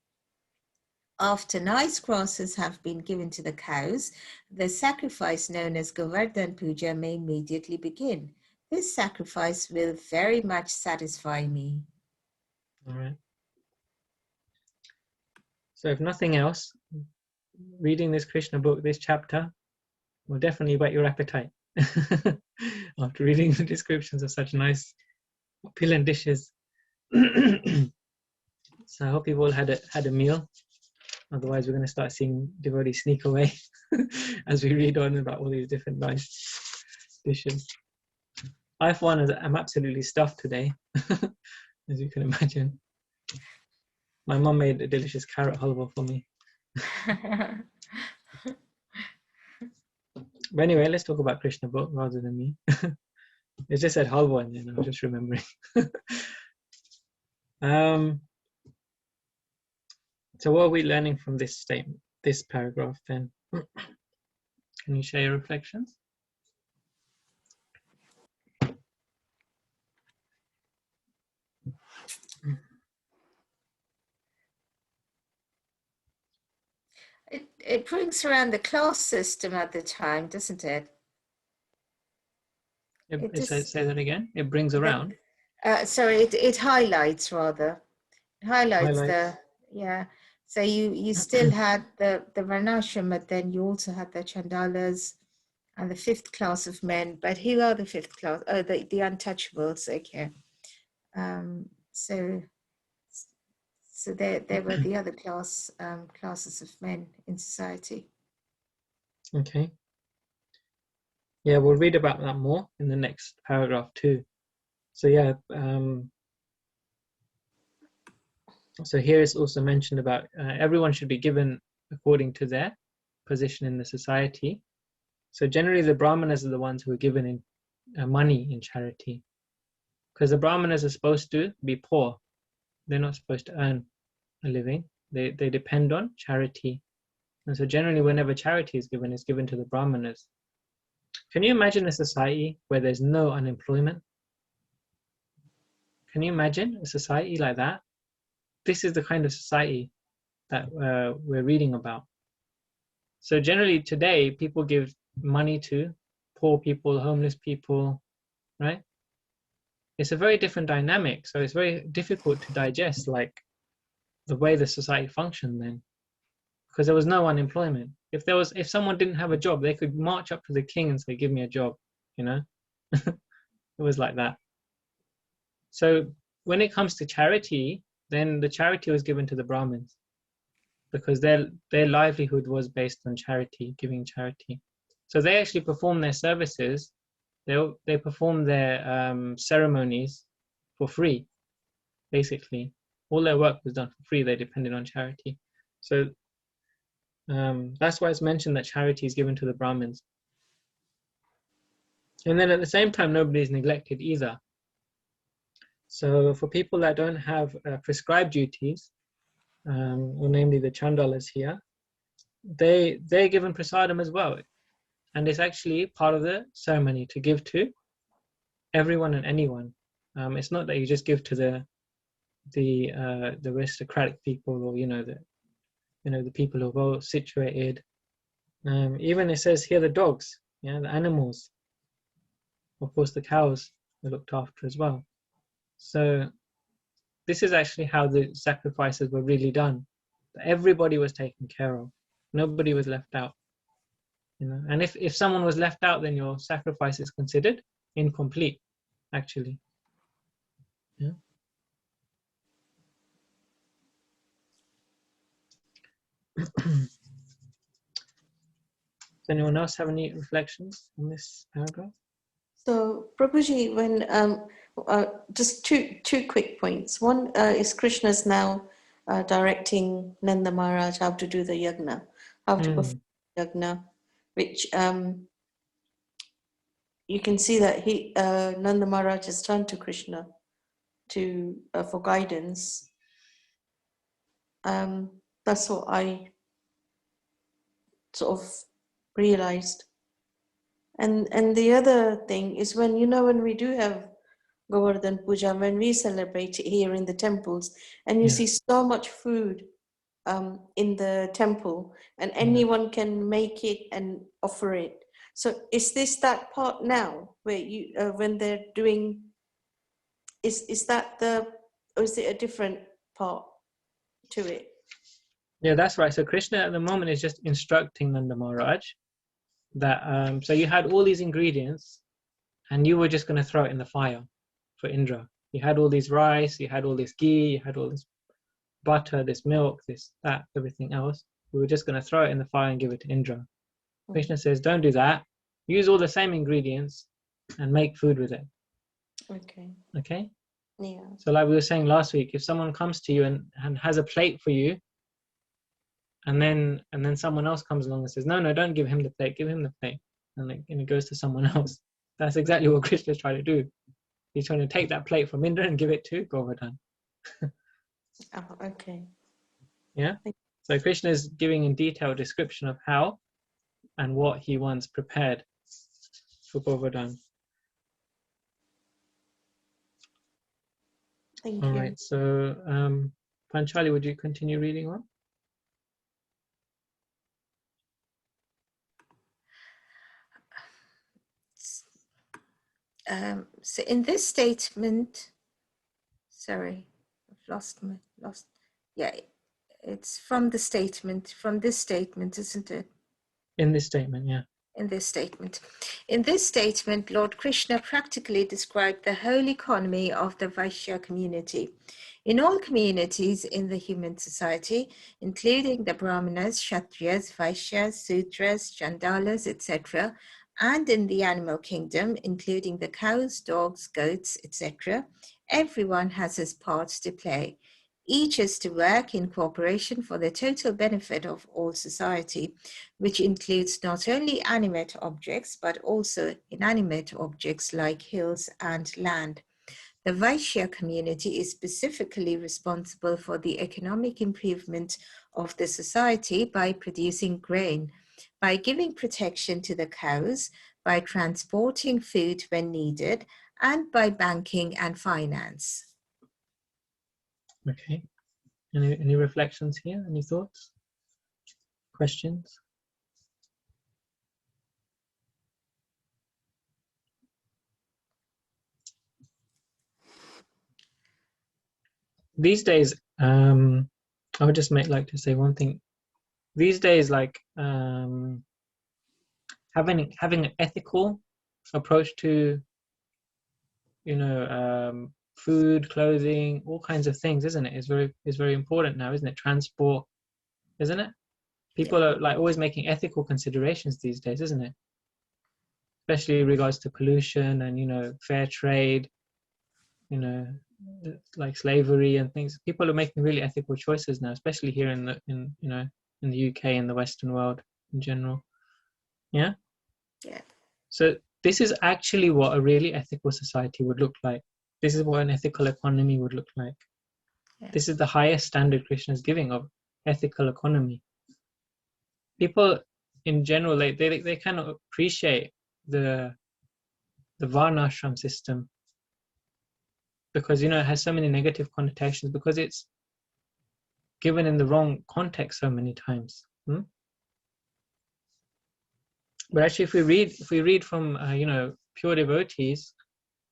After nice grasses have been given to the cows, the sacrifice known as Govardhan Puja may immediately begin. This sacrifice will very much satisfy me. All right. So if nothing else, reading this Krishna book, this chapter, will definitely whet your appetite. After reading the descriptions of such nice, opulent dishes. So I hope you've all had a meal. Otherwise, we're going to start seeing devotees sneak away as we read on about all these different nice dishes. I, for one, am absolutely stuffed today, as you can imagine. My mum made a delicious carrot halwa for me. But anyway, let's talk about Krishna book rather than me. It just said halwa and then I was just remembering. So what are we learning from this statement, this paragraph then? Can you share your reflections? It brings around the class system at the time, doesn't it? Say that again. It brings around. Sorry, it highlights rather. It highlights Highlights. yeah. So you still had the Varnashram, but then you also had the Chandalas and the fifth class of men. But who are the fifth class? Oh, the untouchables. Okay. So there were the other classes of men in society. Okay. Yeah, we'll read about that more in the next paragraph too. So yeah, so here it's also mentioned about everyone should be given according to their position in the society. So generally the Brahmanas are the ones who are given in money in charity, because the Brahmanas are supposed to be poor. They're not supposed to earn a living. They depend on charity. And so generally whenever charity is given, it's given to the Brahmanas. Can you imagine a society where there's no unemployment? Can you imagine a society like that? This is the kind of society that we're reading about. So generally today, people give money to poor people, homeless people, right? It's a very different dynamic. So it's very difficult to digest, like the way the society functioned then, because there was no unemployment. If someone didn't have a job, they could march up to the king and say, "Give me a job," you know. It was like that. So when it comes to charity, then the charity was given to the Brahmins, because their livelihood was based on charity, giving charity. So they actually perform their services, they perform their ceremonies for free, basically. All their work was done for free. They depended on charity. So that's why it's mentioned that charity is given to the Brahmins. And then at the same time, nobody is neglected either. So for people that don't have prescribed duties, or namely the chandalas here, they're given prasadam as well. And it's actually part of the ceremony to give to everyone and anyone. It's not that you just give to the aristocratic people, or the people who are well situated. Even it says here the dogs, the animals, of course the cows are looked after as well. So this is actually how the sacrifices were really done. Everybody was taken care of. Nobody was left out. And if someone was left out, then your sacrifice is considered incomplete, actually. Yeah. Does anyone else have any reflections on this paragraph? So, Prabhuji, when just two quick points. One is Krishna's now directing Nanda Maharaj how to do the yagna, how to perform yagna, which you can see that Nanda Maharaj has turned to Krishna for guidance. That's what I sort of realized. And the other thing is when we do have Govardhan Puja, when we celebrate it here in the temples, and you see so much food in the temple, and anyone can make it and offer it. So is this that part now where you when they're doing? Is that or is it a different part to it? Yeah, that's right. So Krishna at the moment is just instructing Nanda Maharaj that so you had all these ingredients and you were just going to throw it in the fire for Indra. You had all these rice, you had all this ghee, you had all this butter, this milk, this, that, everything else. We were just going to throw it in the fire and give it to Indra. Krishna says, don't do that. Use all the same ingredients and make food with it. Okay. Okay? Yeah. So like we were saying last week, if someone comes to you and has a plate for you, and then someone else comes along and says, no, don't give him the plate, give him the plate. And it goes to someone else. That's exactly what Krishna is trying to do. He's trying to take that plate from Indra and give it to Govardhan. Oh, okay. Yeah? So Krishna is giving a detailed description of how and what he wants prepared for Govardhan. Thank All you. right, so Panchali, would you continue reading on? So in this statement, sorry, I've lost. Yeah, it's from this statement, isn't it? In this statement, yeah. In this statement, Lord Krishna practically described the whole economy of the Vaishya community. In all communities in the human society, including the Brahmanas, Kshatriyas, Vaishyas, Sudras, Chandalas, etc., and in the animal kingdom, including the cows, dogs, goats, etc., everyone has his part to play. Each is to work in cooperation for the total benefit of all society, which includes not only animate objects, but also inanimate objects like hills and land. The Vaishya community is specifically responsible for the economic improvement of the society by producing grain, by giving protection to the cows, by transporting food when needed, and by banking and finance. Okay. Any reflections here? Any thoughts? Questions? These days, I would just like to say one thing. These days, like having an ethical approach to, food, clothing, all kinds of things, isn't it? Is very important now, isn't it? Transport, isn't it? People are like always making ethical considerations these days, isn't it? Especially in regards to pollution and fair trade, like slavery and things. People are making really ethical choices now, especially here in the UK and the Western world in general. Yeah. Yeah. So this is actually what a really ethical society would look like. This is what an ethical economy would look like. Yeah. This is the highest standard Krishna is giving of ethical economy. People in general, they cannot appreciate the varnashram system because it has so many negative connotations because it's given in the wrong context so many times. But actually, if we read from pure devotees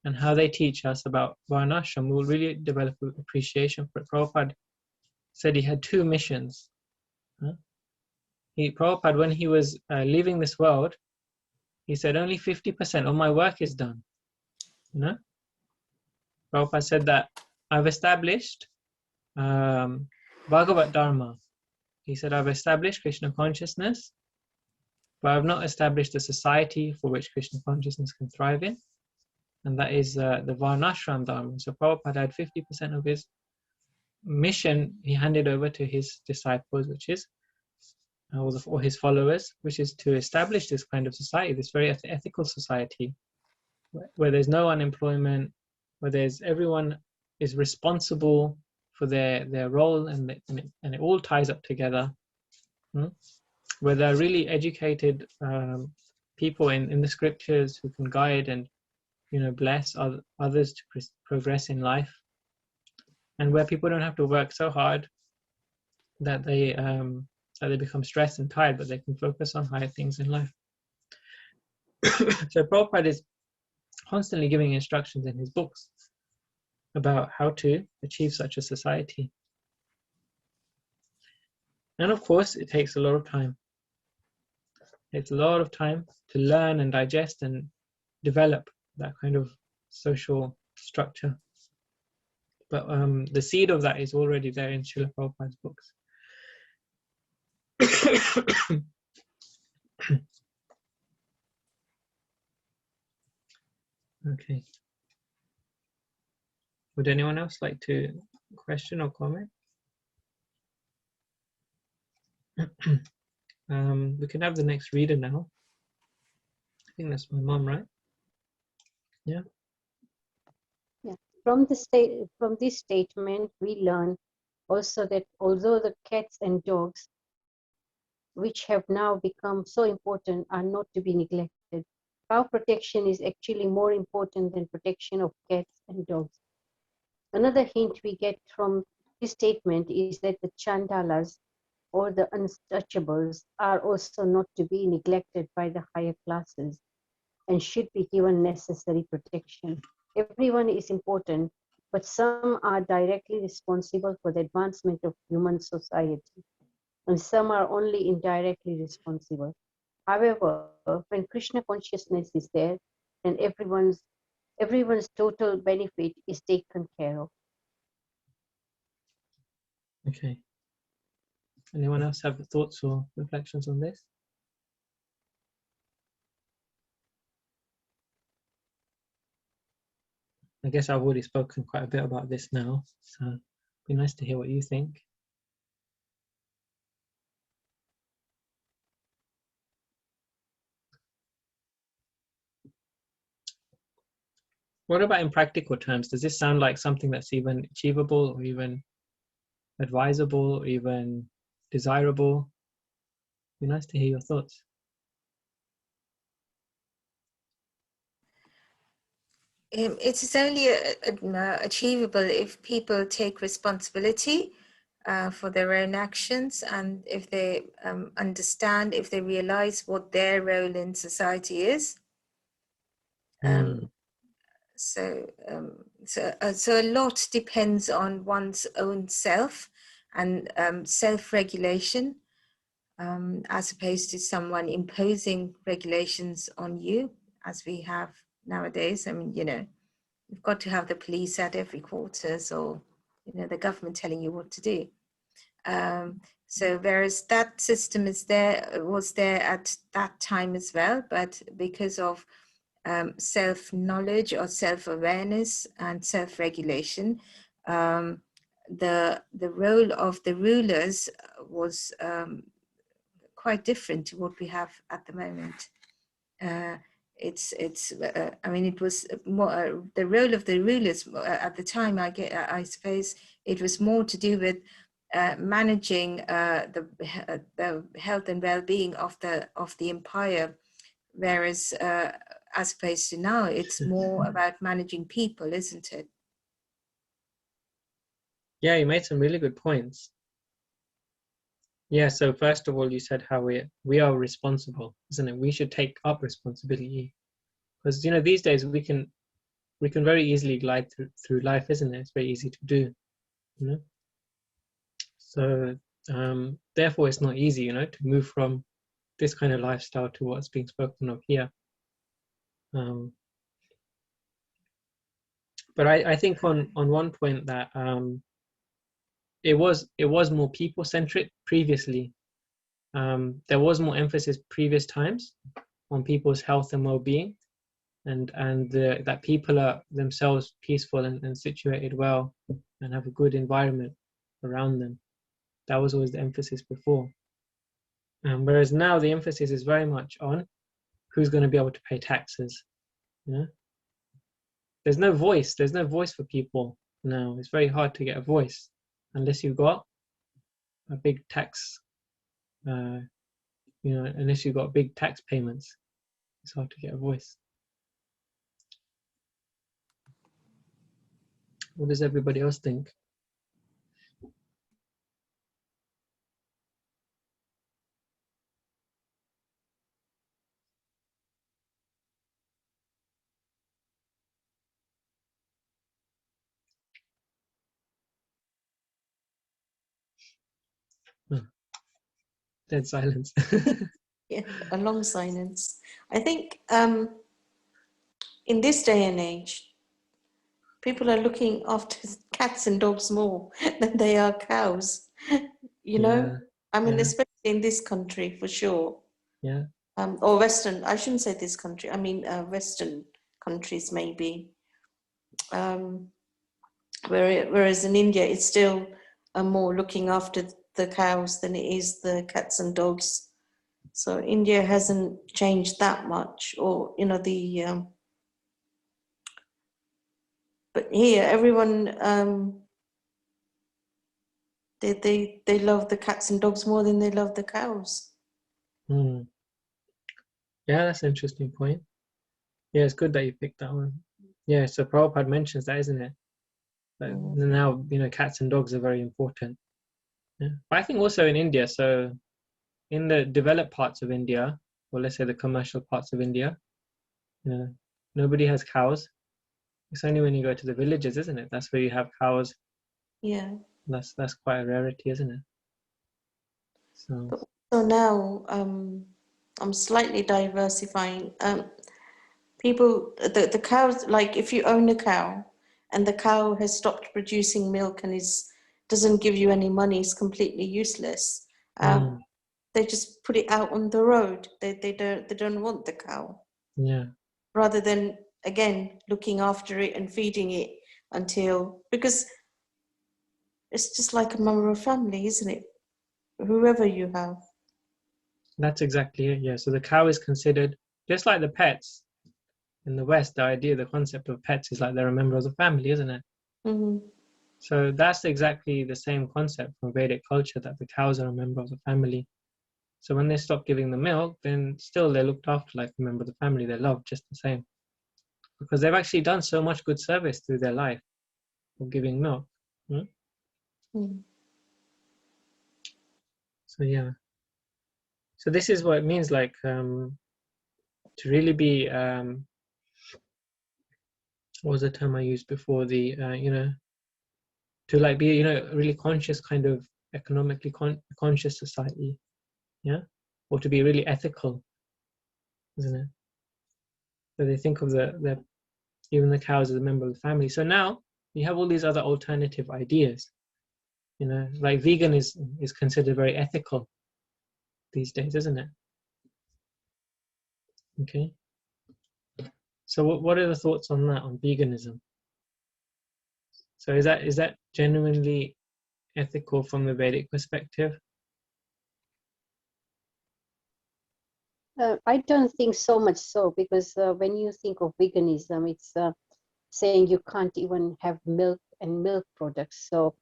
and how they teach us about varnashram, we'll really develop appreciation for it. Prabhupada said he had two missions. Prabhupada, when he was leaving this world, he said only 50% of my work is done. Prabhupada said that I've established Bhagavat Dharma. he said, I've established Krishna consciousness, but I've not established a society for which Krishna consciousness can thrive in. And that is the Varnashram Dharma. So Prabhupada had 50% of his mission he handed over to his disciples, which is, or his followers, which is to establish this kind of society, this very ethical society, where there's no unemployment, where there's everyone is responsible for their role, and it all ties up together. Where there are really educated people in the scriptures who can guide and bless others to progress in life, and where people don't have to work so hard that they become stressed and tired, but they can focus on higher things in life. So Prabhupada is constantly giving instructions in his books about how to achieve such a society. And of course, it takes a lot of time. It takes a lot of time to learn and digest and develop that kind of social structure. But the seed of that is already there in Srila Prabhupada's books. Okay. Would anyone else like to question or comment? We can have the next reader now. I think that's my mom, right? Yeah. Yeah. From this statement, we learn also that although the cats and dogs, which have now become so important, are not to be neglected, cow protection is actually more important than protection of cats and dogs. Another hint we get from this statement is that the chandalas, or the untouchables, are also not to be neglected by the higher classes and should be given necessary protection. Everyone is important, but some are directly responsible for the advancement of human society, and some are only indirectly responsible. However, when Krishna consciousness is there, then everyone's total benefit is taken care of. Okay. Anyone else have thoughts or reflections on this? I guess I've already spoken quite a bit about this now, so it'd be nice to hear what you think. What about in practical terms? Does this sound like something that's even achievable or even advisable or even desirable? It'd be nice to hear your thoughts. It is only achievable if people take responsibility for their own actions, and if they understand, if they realize what their role in society is. So a lot depends on one's own self and self-regulation, as opposed to someone imposing regulations on you, as we have nowadays. I mean, you've got to have the police at every quarters, or the government telling you what to do. So whereas that system was there at that time as well, but because of self-knowledge or self-awareness and self-regulation, the role of the rulers was quite different to what we have at the moment. I mean, it was more the role of the rulers at the time. I suppose it was more to do with managing the health and well-being of the empire, whereas as opposed to now, it's more about managing people, isn't it? Yeah, you made some really good points. Yeah, so first of all, you said how we are responsible, isn't it? We should take up responsibility, because these days we can very easily glide through life, isn't it? It's very easy to do, So therefore, it's not easy, to move from this kind of lifestyle to what's being spoken of here. But I think on one point that it was more people centric previously. There was more emphasis previous times on people's health and well-being, and that people are themselves peaceful and situated well and have a good environment around them. That was always the emphasis before. Whereas now the emphasis is very much on who's going to be able to pay taxes. You know, there's no voice. There's no voice for people now. It's very hard to get a voice unless you've got a big tax. Unless you've got big tax payments, it's hard to get a voice. What does everybody else think? Dead silence. Yeah, a long silence. I think in this day and age, people are looking after cats and dogs more than they are cows. You know, I mean, yeah. especially in this country for sure. Yeah. Or Western, I shouldn't say this country, I mean Western countries maybe. Whereas in India, it's still more looking after the cows than it is the cats and dogs. So India hasn't changed that much, or you know but here everyone they love the cats and dogs more than they love the cows. Yeah, that's an interesting point. Yeah, it's good that you picked that one. Yeah, so Prabhupada mentions that, isn't it? That now, cats and dogs are very important. Yeah. But I think also in India, so in the developed parts of India, or let's say the commercial parts of India, nobody has cows. It's only when you go to the villages, isn't it? That's where you have cows. Yeah. That's quite a rarity, isn't it? So now I'm slightly diversifying. People, the cows, like if you own a cow and the cow has stopped producing milk and doesn't give you any money, it's completely useless. They just put it out on the road. They don't want the cow. Yeah. Rather than again looking after it and feeding it because it's just like a member of family, isn't it? Whoever you have. That's exactly it. Yeah. So the cow is considered just like the pets. In the West, the concept of pets is like they're a member of the family, isn't it? Mm-hmm. So that's exactly the same concept from Vedic culture, that the cows are a member of the family. So when they stop giving the milk, then still they're looked after like a member of the family. They're loved just the same, because they've actually done so much good service through their life of giving milk. So yeah. So this is what it means, like to really be what was the term I used before? To like be a really conscious kind of economically conscious society, yeah, or to be really ethical, isn't it? So they think of even the cows as a member of the family. So now you have all these other alternative ideas, like vegan is considered very ethical these days, isn't it? Okay. So what are the thoughts on that, on veganism? So is that genuinely ethical from the Vedic perspective? I don't think so much so, because when you think of veganism, it's saying you can't even have milk and milk products. So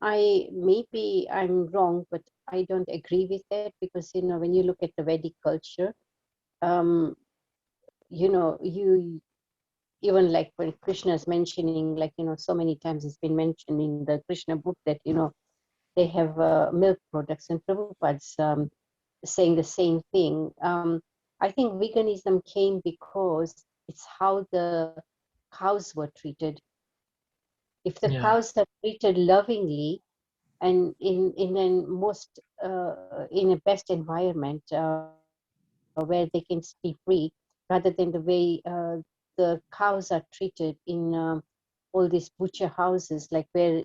maybe I'm wrong, but I don't agree with that, because when you look at the Vedic culture, you even like when Krishna is mentioning, like so many times it's been mentioned in the Krishna book that they have milk products, and Prabhupada's saying the same thing. I think veganism came because it's how the cows were treated. If the cows are treated lovingly and in a most in a best environment where they can be free, rather than the way the cows are treated in all these butcher houses, like where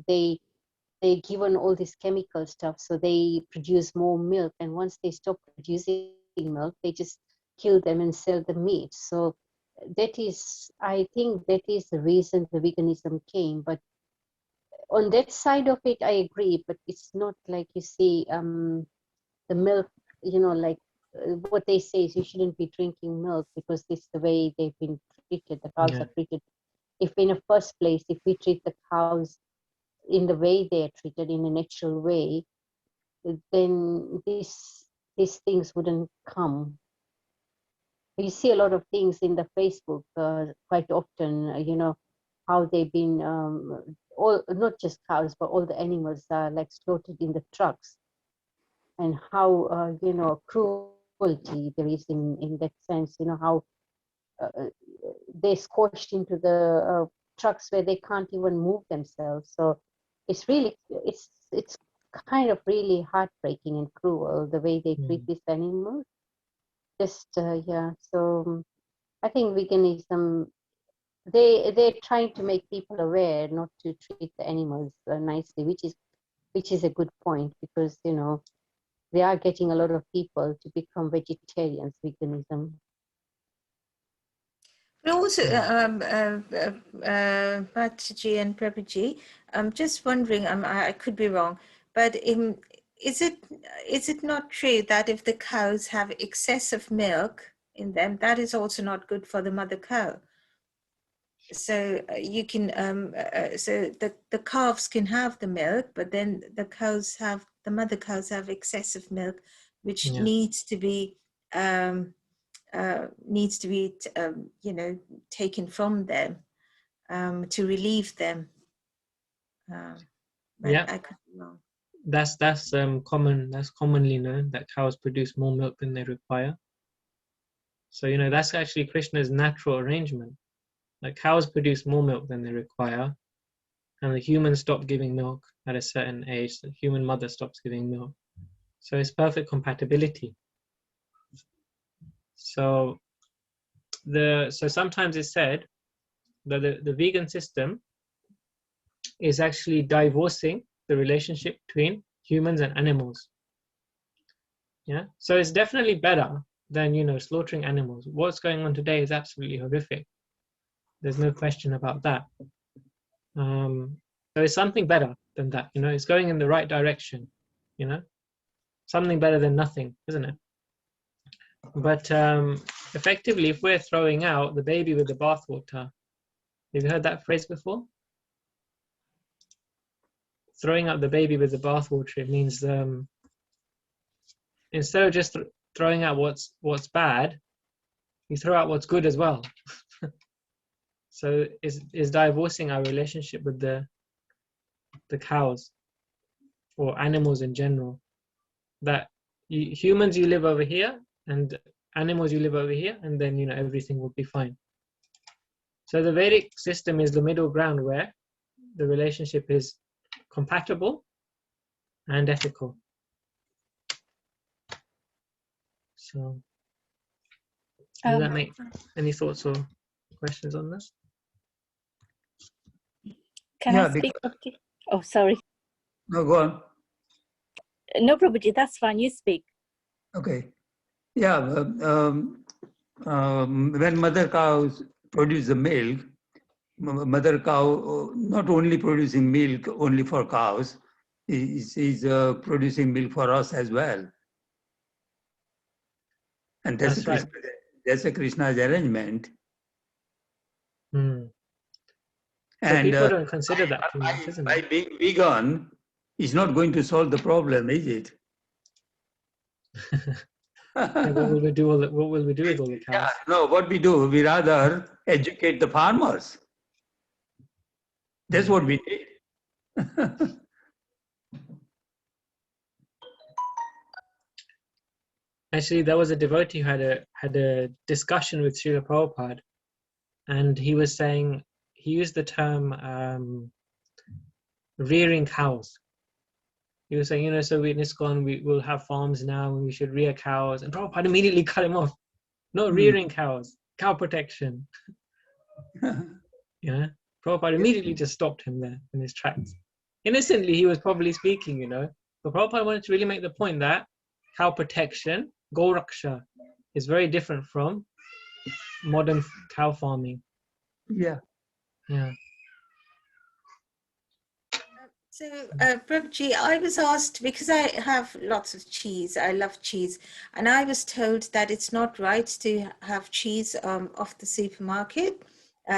they they're given all this chemical stuff, so they produce more milk. And once they stop producing milk, they just kill them and sell the meat. So that is, I think that is the reason the veganism came. But on that side of it, I agree. But it's not like you see the milk, like what they say is you shouldn't be drinking milk because this is the way they've been treated. The cows are treated. If in the first place, if we treat the cows in the way they are treated, in a natural way, then these things wouldn't come. You see a lot of things in the Facebook quite often, how they've been, all, not just cows, but all the animals are like slaughtered in the trucks, and how, cruelty there is in that sense, how they're squashed into the trucks where they can't even move themselves. So it's really, it's kind of really heartbreaking and cruel the way they treat these animals. Just so I think veganism, they're trying to make people aware not to treat the animals nicely, which is a good point, because they are getting a lot of people to become vegetarians, veganism. But also, Mataji and Prabhuji, I'm just wondering, I could be wrong, but is it not true that if the cows have excessive milk in them, that is also not good for the mother cow? So you can, so the calves can have the milk, but then the mother cows have excessive milk, which needs to be taken from them to relieve them. I could be wrong. That's common. That's commonly known that cows produce more milk than they require. So that's actually Krishna's natural arrangement. Like cows produce more milk than they require, and the humans stop giving milk at a certain age. The human mother stops giving milk. So it's perfect compatibility. So sometimes it's said that the vegan system is actually divorcing the relationship between humans and animals. Yeah. So it's definitely better than slaughtering animals. What's going on today is absolutely horrific. There's no question about that. So it's something better than that. It's going in the right direction. Something better than nothing, isn't it? But effectively, if we're throwing out the baby with the bathwater, have you heard that phrase before? Throwing out the baby with the bathwater, it means instead of just throwing out what's bad, you throw out what's good as well. So is divorcing our relationship with the cows or animals in general. That humans, you live over here, and animals, you live over here, and then everything will be fine. So the Vedic system is the middle ground where the relationship is compatible and ethical. So does that make any thoughts or questions on this? Can I speak? Oh, sorry. No, go on. No, Prabhuji, that's fine. You speak. Okay. Yeah. When mother cows produce the milk, mother cow not only producing milk only for cows, is producing milk for us as well. And that's a Krishna's arrangement. So and people don't consider that too much, isn't it? By being vegan is not going to solve the problem, is it? What will we do? What will we do with all the cows? Yeah, no, what we do, we rather educate the farmers. That's what we did. Actually, there was a devotee who had a discussion with Srila Prabhupada, and he was saying, he used the term rearing cows. He was saying, so in ISKCON we will have farms now and we should rear cows. And Prabhupada immediately cut him off. No rearing cows, cow protection. Prabhupada immediately just stopped him there in his tracks. innocently he was probably speaking, you know. But Prabhupada wanted to really make the point that cow protection, go raksha, is very different from modern cow farming. Yeah. Yeah. So, Prabhuji, I was asked, because I have lots of cheese, I love cheese, and I was told that it's not right to have cheese off the supermarket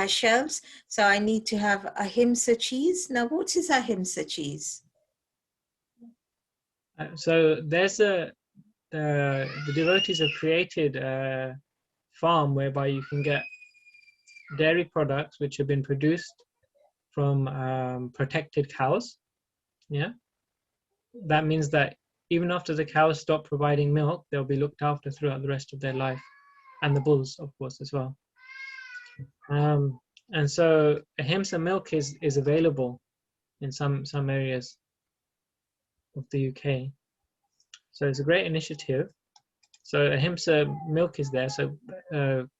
shelves, so I need to have ahimsa cheese. Now, what is ahimsa cheese? So there's the devotees have created a farm whereby you can get dairy products which have been produced from protected cows. Yeah, that means that even after the cows stop providing milk, they'll be looked after throughout the rest of their life, and the bulls, of course, as well. And so ahimsa milk is available in some areas of the UK. So it's a great initiative. So ahimsa milk is there. So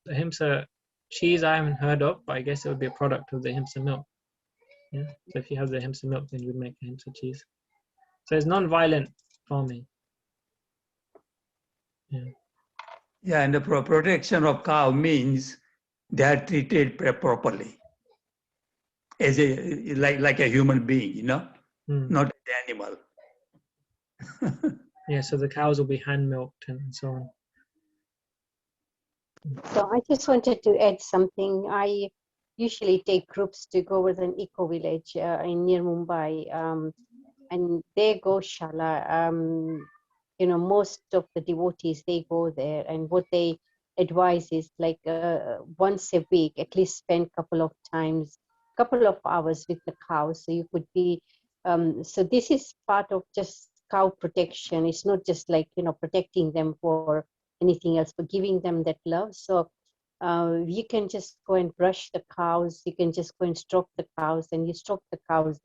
ahimsa cheese I haven't heard of, but I guess it would be a product of the ahimsa milk. Yeah. So if you have the ahimsa milk, then you would make ahimsa cheese. So it's non-violent farming. Yeah. Yeah, and the protection of cow means they are treated properly as a like a human being, you know, not an animal. Yeah, so the cows will be hand milked and so on. So I just wanted to add something. I usually take groups to go with an eco village in near Mumbai, and they go Shala. You know, most of the devotees, they go there, and what they advise is like once a week, at least spend couple of hours with the cows. So you could be, so this is part of just cow protection. It's not just like, you know, protecting them for anything else, but giving them that love. So you can just go and brush the cows. You can just go and stroke the cows, and you stroke the cows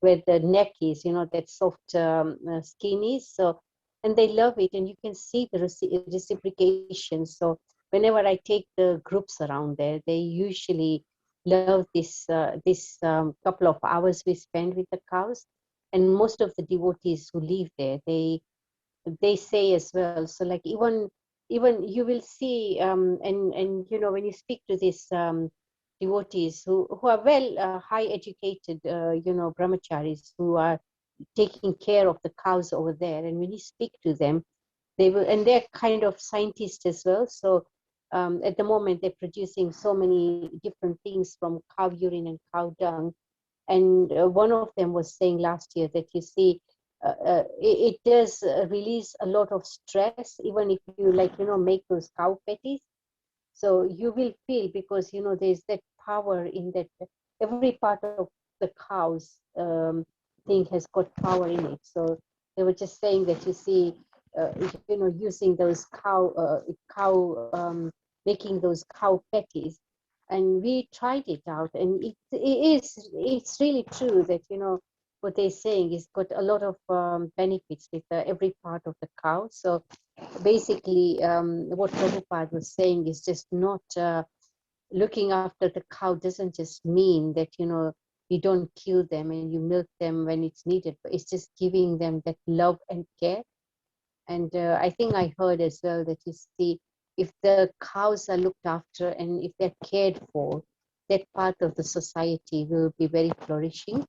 where the neck is, you know, that soft skin is. So, and they love it, and you can see the reciprocation. So whenever I take the groups around there, they usually love this couple of hours we spend with the cows. And most of the devotees who live there, they say as well. So like even you will see and you know, when you speak to these devotees who are well high educated, you know, brahmacharis who are taking care of the cows over there, and when you speak to them, they will, and they're kind of scientists as well. So at the moment they're producing so many different things from cow urine and cow dung. And one of them was saying last year that, you see, it does release a lot of stress, even if you, like, you know, make those cow patties. So you will feel, because, you know, there's that power in that. Every part of the cow's thing has got power in it. So they were just saying that, you see, you know, using those making those cow patties, and we tried it out, and it's really true that, you know, what they're saying is got a lot of benefits with every part of the cow. So basically what Prabhupada was saying is just not looking after the cow doesn't just mean that, you know, you don't kill them and you milk them when it's needed, but it's just giving them that love and care. And I think I heard as well that, you see, if the cows are looked after and if they're cared for, that part of the society will be very flourishing,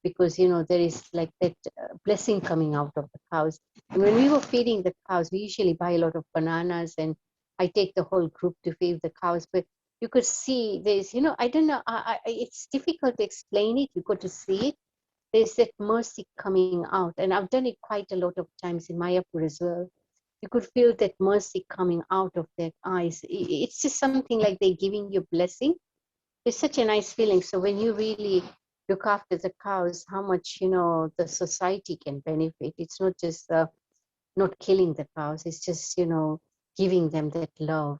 because, you know, there is like that blessing coming out of the cows. And when we were feeding the cows, we usually buy a lot of bananas, and I take the whole group to feed the cows. But you could see there's, you know, I don't know, it's difficult to explain it. You got to see it. There's that mercy coming out, and I've done it quite a lot of times in Mayapur as well. You could feel that mercy coming out of their eyes. It's just something like they're giving you blessing. It's such a nice feeling. So when you really look after the cows, how much, you know, the society can benefit. It's not just not killing the cows. It's just, you know, giving them that love.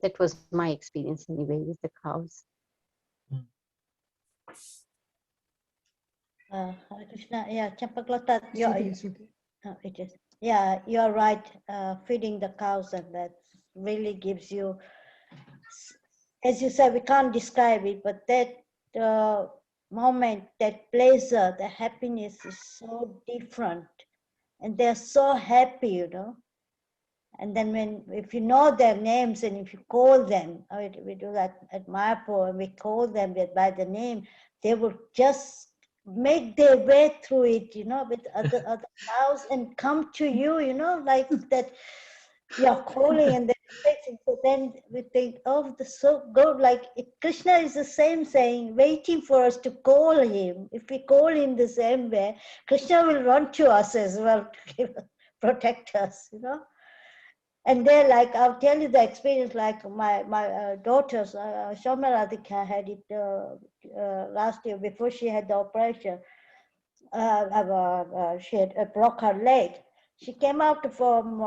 That was my experience anyway with the cows. Hare Krishna, yeah, Champaklata, it is. Yeah, you're right. Feeding the cows, and that really gives you, as you said, we can't describe it, but that moment, that pleasure, the happiness is so different. And they're so happy, you know. And then if you know their names and if you call them, we do that at Mayapur, and we call them by the name, they will just make their way through it, you know, with other cows and come to you, you know, like that you're calling and they're so then we think, oh, that's so good. Like Krishna is the same saying, waiting for us to call him. If we call him the same way, Krishna will run to us as well, protect us, you know. And they're like, I'll tell you the experience, like my daughters, Shoma Radhika had it last year before she had the operation. She had broke her leg. She came out from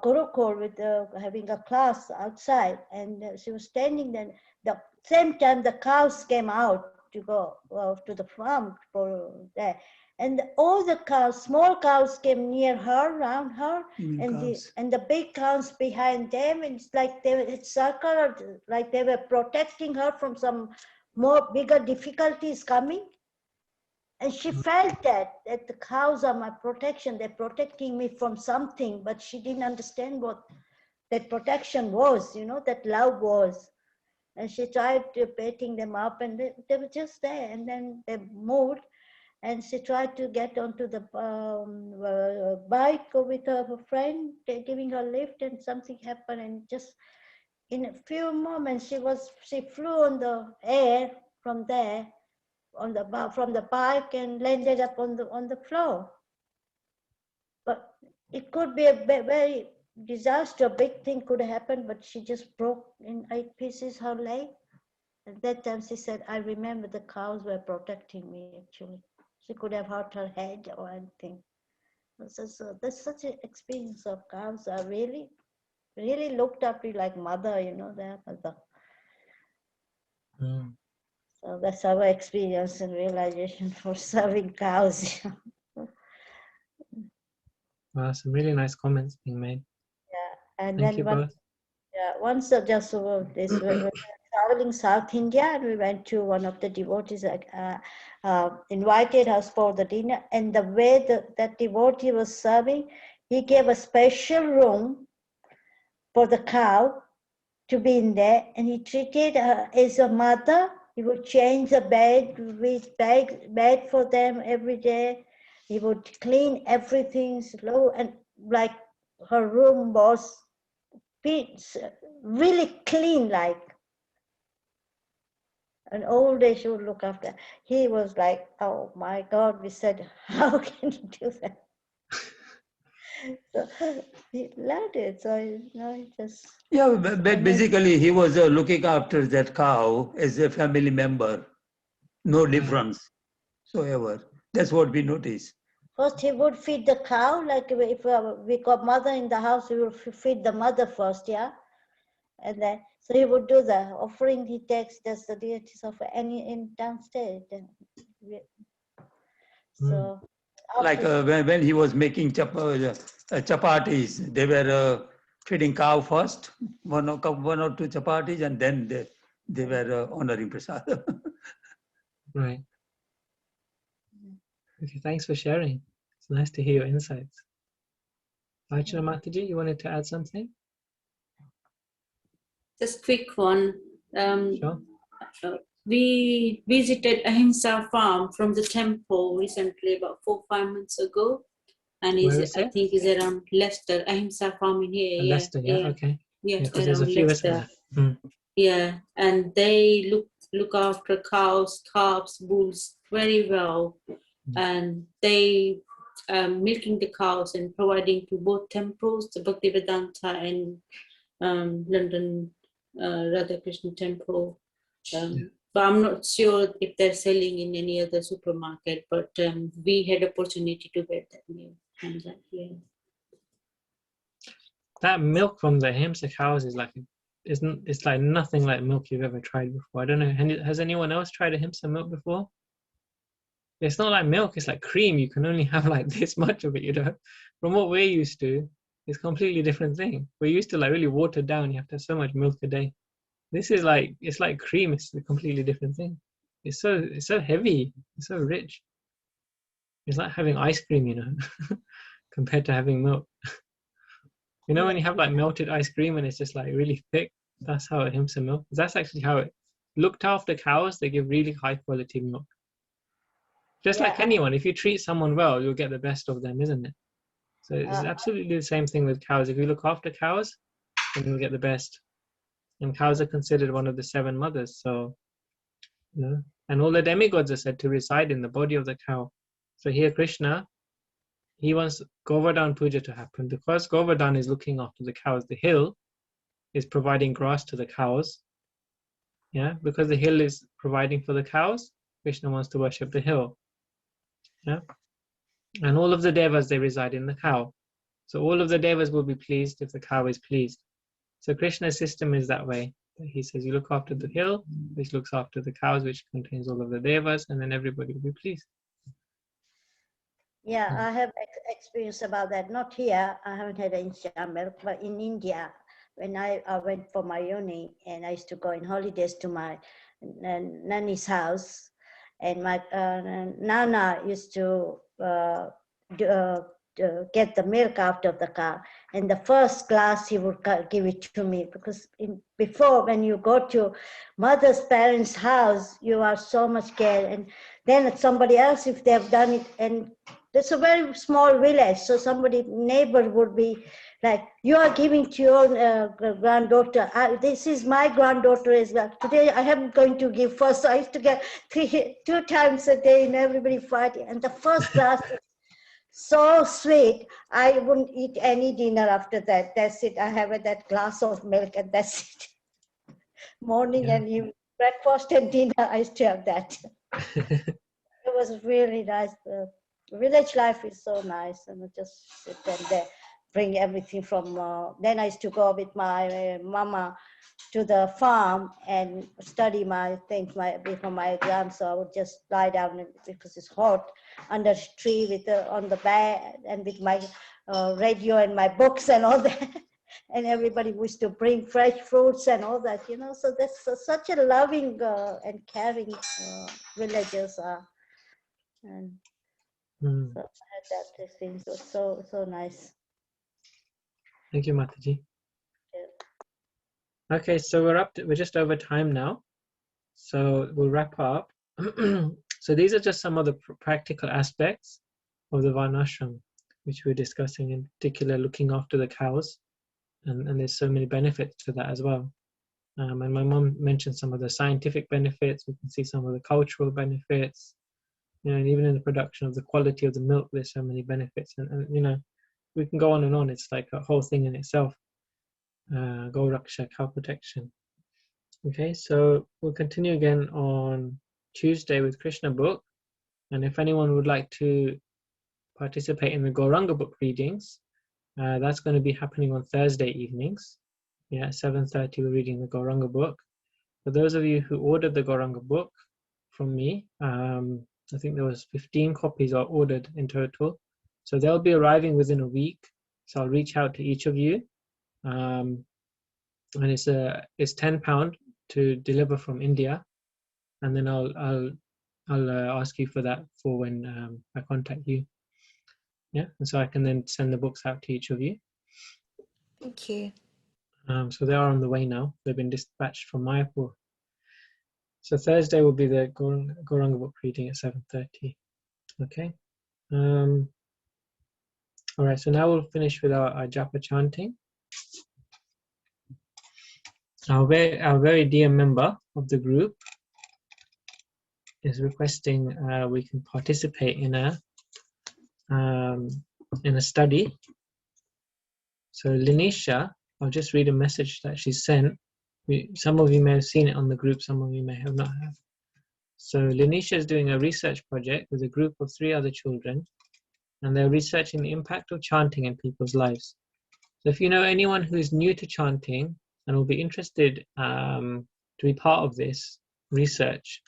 Gurukul with having a class outside, and she was standing there. The same time the cows came out to go to the farm for there. And all the cows, small cows came near her, around her, and the big cows behind them. And it's like they had circled, like they were protecting her from some more bigger difficulties coming. And she felt that the cows are my protection. They're protecting me from something, but she didn't understand what that protection was, you know, that love was. And she tried petting them up, and they were just there. And then they moved. And she tried to get onto the bike with her friend, giving her a lift, and something happened. And just in a few moments, she flew on the air from there, from the bike, and landed up on the floor. But it could be a very disaster, big thing could happen. But she just broke in 8 pieces her leg. At that time, she said, "I remember the cows were protecting me. Actually." She could have hurt her head or anything. So that's such an experience of cows. I really, really looked up to like mother, you know, their mother. Mm. So that's our experience and realization for serving cows. Wow, some really nice comments being made. Yeah, and Thank you then both. once just this we were traveling South India, and we went to one of the devotees invited us for the dinner, and the way that devotee was serving, he gave a special room for the cow to be in there, and he treated her as a mother. He would change the bed for them every day. He would clean everything slow, and like her room was really clean, like an old age would look after. He was like, oh my God, we said, how can you do that? So he loved it. So, you know, he just. Yeah, but basically he was looking after that cow as a family member. No difference whatsoever. That's what we noticed. First, he would feed the cow. Like if we got mother in the house, we would feed the mother first, yeah? And then, so he would do the offering. He takes just the deities of any in downstairs. So like when he was making chapatis, they were feeding cow first, one or two chapatis, and then they were honoring prasad. Right. Okay, thanks for sharing. It's nice to hear your insights. Archana Mataji, you wanted to add something? Just quick one. Sure. We visited Ahimsa farm from the temple recently, about 4 or 5 months ago, and I think it's around Leicester. Ahimsa farm in here. Leicester, yeah, okay. Yeah, because there's a few Leicester. Yeah, and they look after cows, calves, bulls very well, and they milking the cows and providing to both temples, the Bhaktivedanta and London Radha Krishna temple. But I'm not sure if they're selling in any other supermarket, but we had opportunity to get that milk from that. Yeah. That milk from the Ahimsa cows is like, it's like nothing like milk you've ever tried before. I don't know, has anyone else tried Ahimsa milk before? It's not like milk, it's like cream. You can only have like this much of it, you know. From what we're used to, it's a completely different thing. We're used to like really watered down, you have to have so much milk a day. This is like, it's like cream, it's a completely different thing. it's so heavy, it's so rich. It's like having ice cream, you know, compared to having milk. You know, when you have like melted ice cream and it's just like really thick, that's how it himsa milk. That's actually how it looked after cows. They give really high quality milk. Just like anyone, if you treat someone well, you'll get the best of them, isn't it? So it's absolutely the same thing with cows. If you look after cows, then you'll get the best. And cows are considered one of the 7 mothers. So, you know, and all the demigods are said to reside in the body of the cow. So here Krishna, he wants Govardhan Puja to happen. Because Govardhan is looking after the cows, the hill is providing grass to the cows. Yeah, because the hill is providing for the cows, Krishna wants to worship the hill. Yeah. And all of the devas, they reside in the cow. So all of the devas will be pleased if the cow is pleased. So Krishna's system is that way. He says you look after the hill, which looks after the cows, which contains all of the devas, and then everybody will be pleased. Yeah, I have experience about that. Not here, I haven't had in Shamil, but in India, when I went for my uni and I used to go in holidays to my nanny's house, and my nana used to get the milk out of the cow, and the first glass he would give it to me, because before, when you go to mother's parents' house, you are so much care, and then somebody else, if they have done it, and it's a very small village, so somebody neighbor would be like, you are giving to your granddaughter. This is my granddaughter as well. Today I am going to give first. So I used to get 2 times a day, and everybody fighting. And the first glass is so sweet. I wouldn't eat any dinner after that. That's it. I have that glass of milk, and that's it. Morning and evening, breakfast and dinner, I used to have that. It was really nice. Village life is so nice, and just sit and bring everything from. Then I used to go with my mama to the farm and study my things before my exam. So I would just lie down because it's hot under a tree with on the bed and with my radio and my books and all that. And everybody used to bring fresh fruits and all that, you know. So that's such a loving and caring villagers are. And so I had that experience. It was so nice. Thank you, Mataji. Yeah. Okay, so we're just over time now, so we'll wrap up. So these are just some of the practical aspects of the Varnashram, which we're discussing, in particular looking after the cows, and there's so many benefits to that as well. And my mom mentioned some of the scientific benefits. We can see some of the cultural benefits. You know, and even in the production of the quality of the milk, there's so many benefits, and you know, we can go on and on. It's like a whole thing in itself. Gauraksha, cow protection. Okay, so we'll continue again on Tuesday with Krishna book, and if anyone would like to participate in the Gauranga book readings, that's going to be happening on Thursday evenings. Yeah, at 7:30 we're reading the Gauranga book. For those of you who ordered the Gauranga book from me, I think there was 15 copies are ordered in total. So they'll be arriving within a week. So I'll reach out to each of you. And it's £10 to deliver from India. And then I'll ask you for that for when I contact you. Yeah, and so I can then send the books out to each of you. Thank you. So they are on the way now. They've been dispatched from Mayapur. So Thursday will be the Gauranga book reading at 7:30. Okay. All right. So now we'll finish with our japa chanting. Our very dear member of the group is requesting we can participate in a study. So Linisha, I'll just read a message that she sent. Some of you may have seen it on the group, some of you may have not have. So Linisha is doing a research project with a group of 3 other children, and they're researching the impact of chanting in people's lives. So if you know anyone who is new to chanting and will be interested to be part of this research,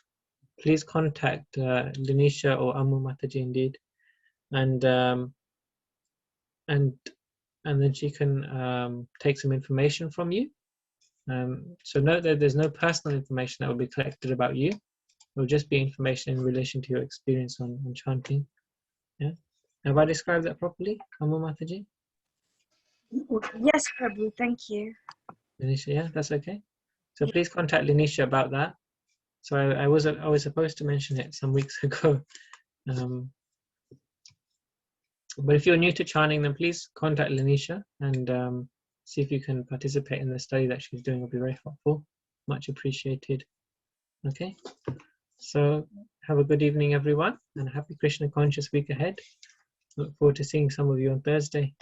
please contact Linisha or Ammu Mataji indeed, and then she can take some information from you. So note that there's no personal information that will be collected about you. will just be information in relation to your experience on chanting. Yeah. Have I described that properly, Amma Mataji? Yes, Prabhu, thank you. Linisha, yeah, that's okay. So please contact Linisha about that. So I was supposed to mention it some weeks ago. But if you're new to chanting, then please contact Linisha and see if you can participate in the study that she's doing. It'll be very helpful. Much appreciated. Okay. So have a good evening, everyone, and a happy Krishna conscious week ahead. Look forward to seeing some of you on Thursday.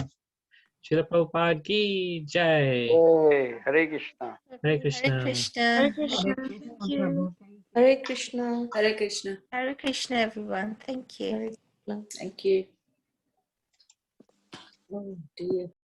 Srila Prabhupada ki jai. Hey, Hare Krishna. Hare Krishna. Hare Krishna. Hare Krishna. Thank you. Hare Krishna. Hare Krishna. Hare Krishna, everyone. Thank you. Hare Krishna. Thank you. Oh dear.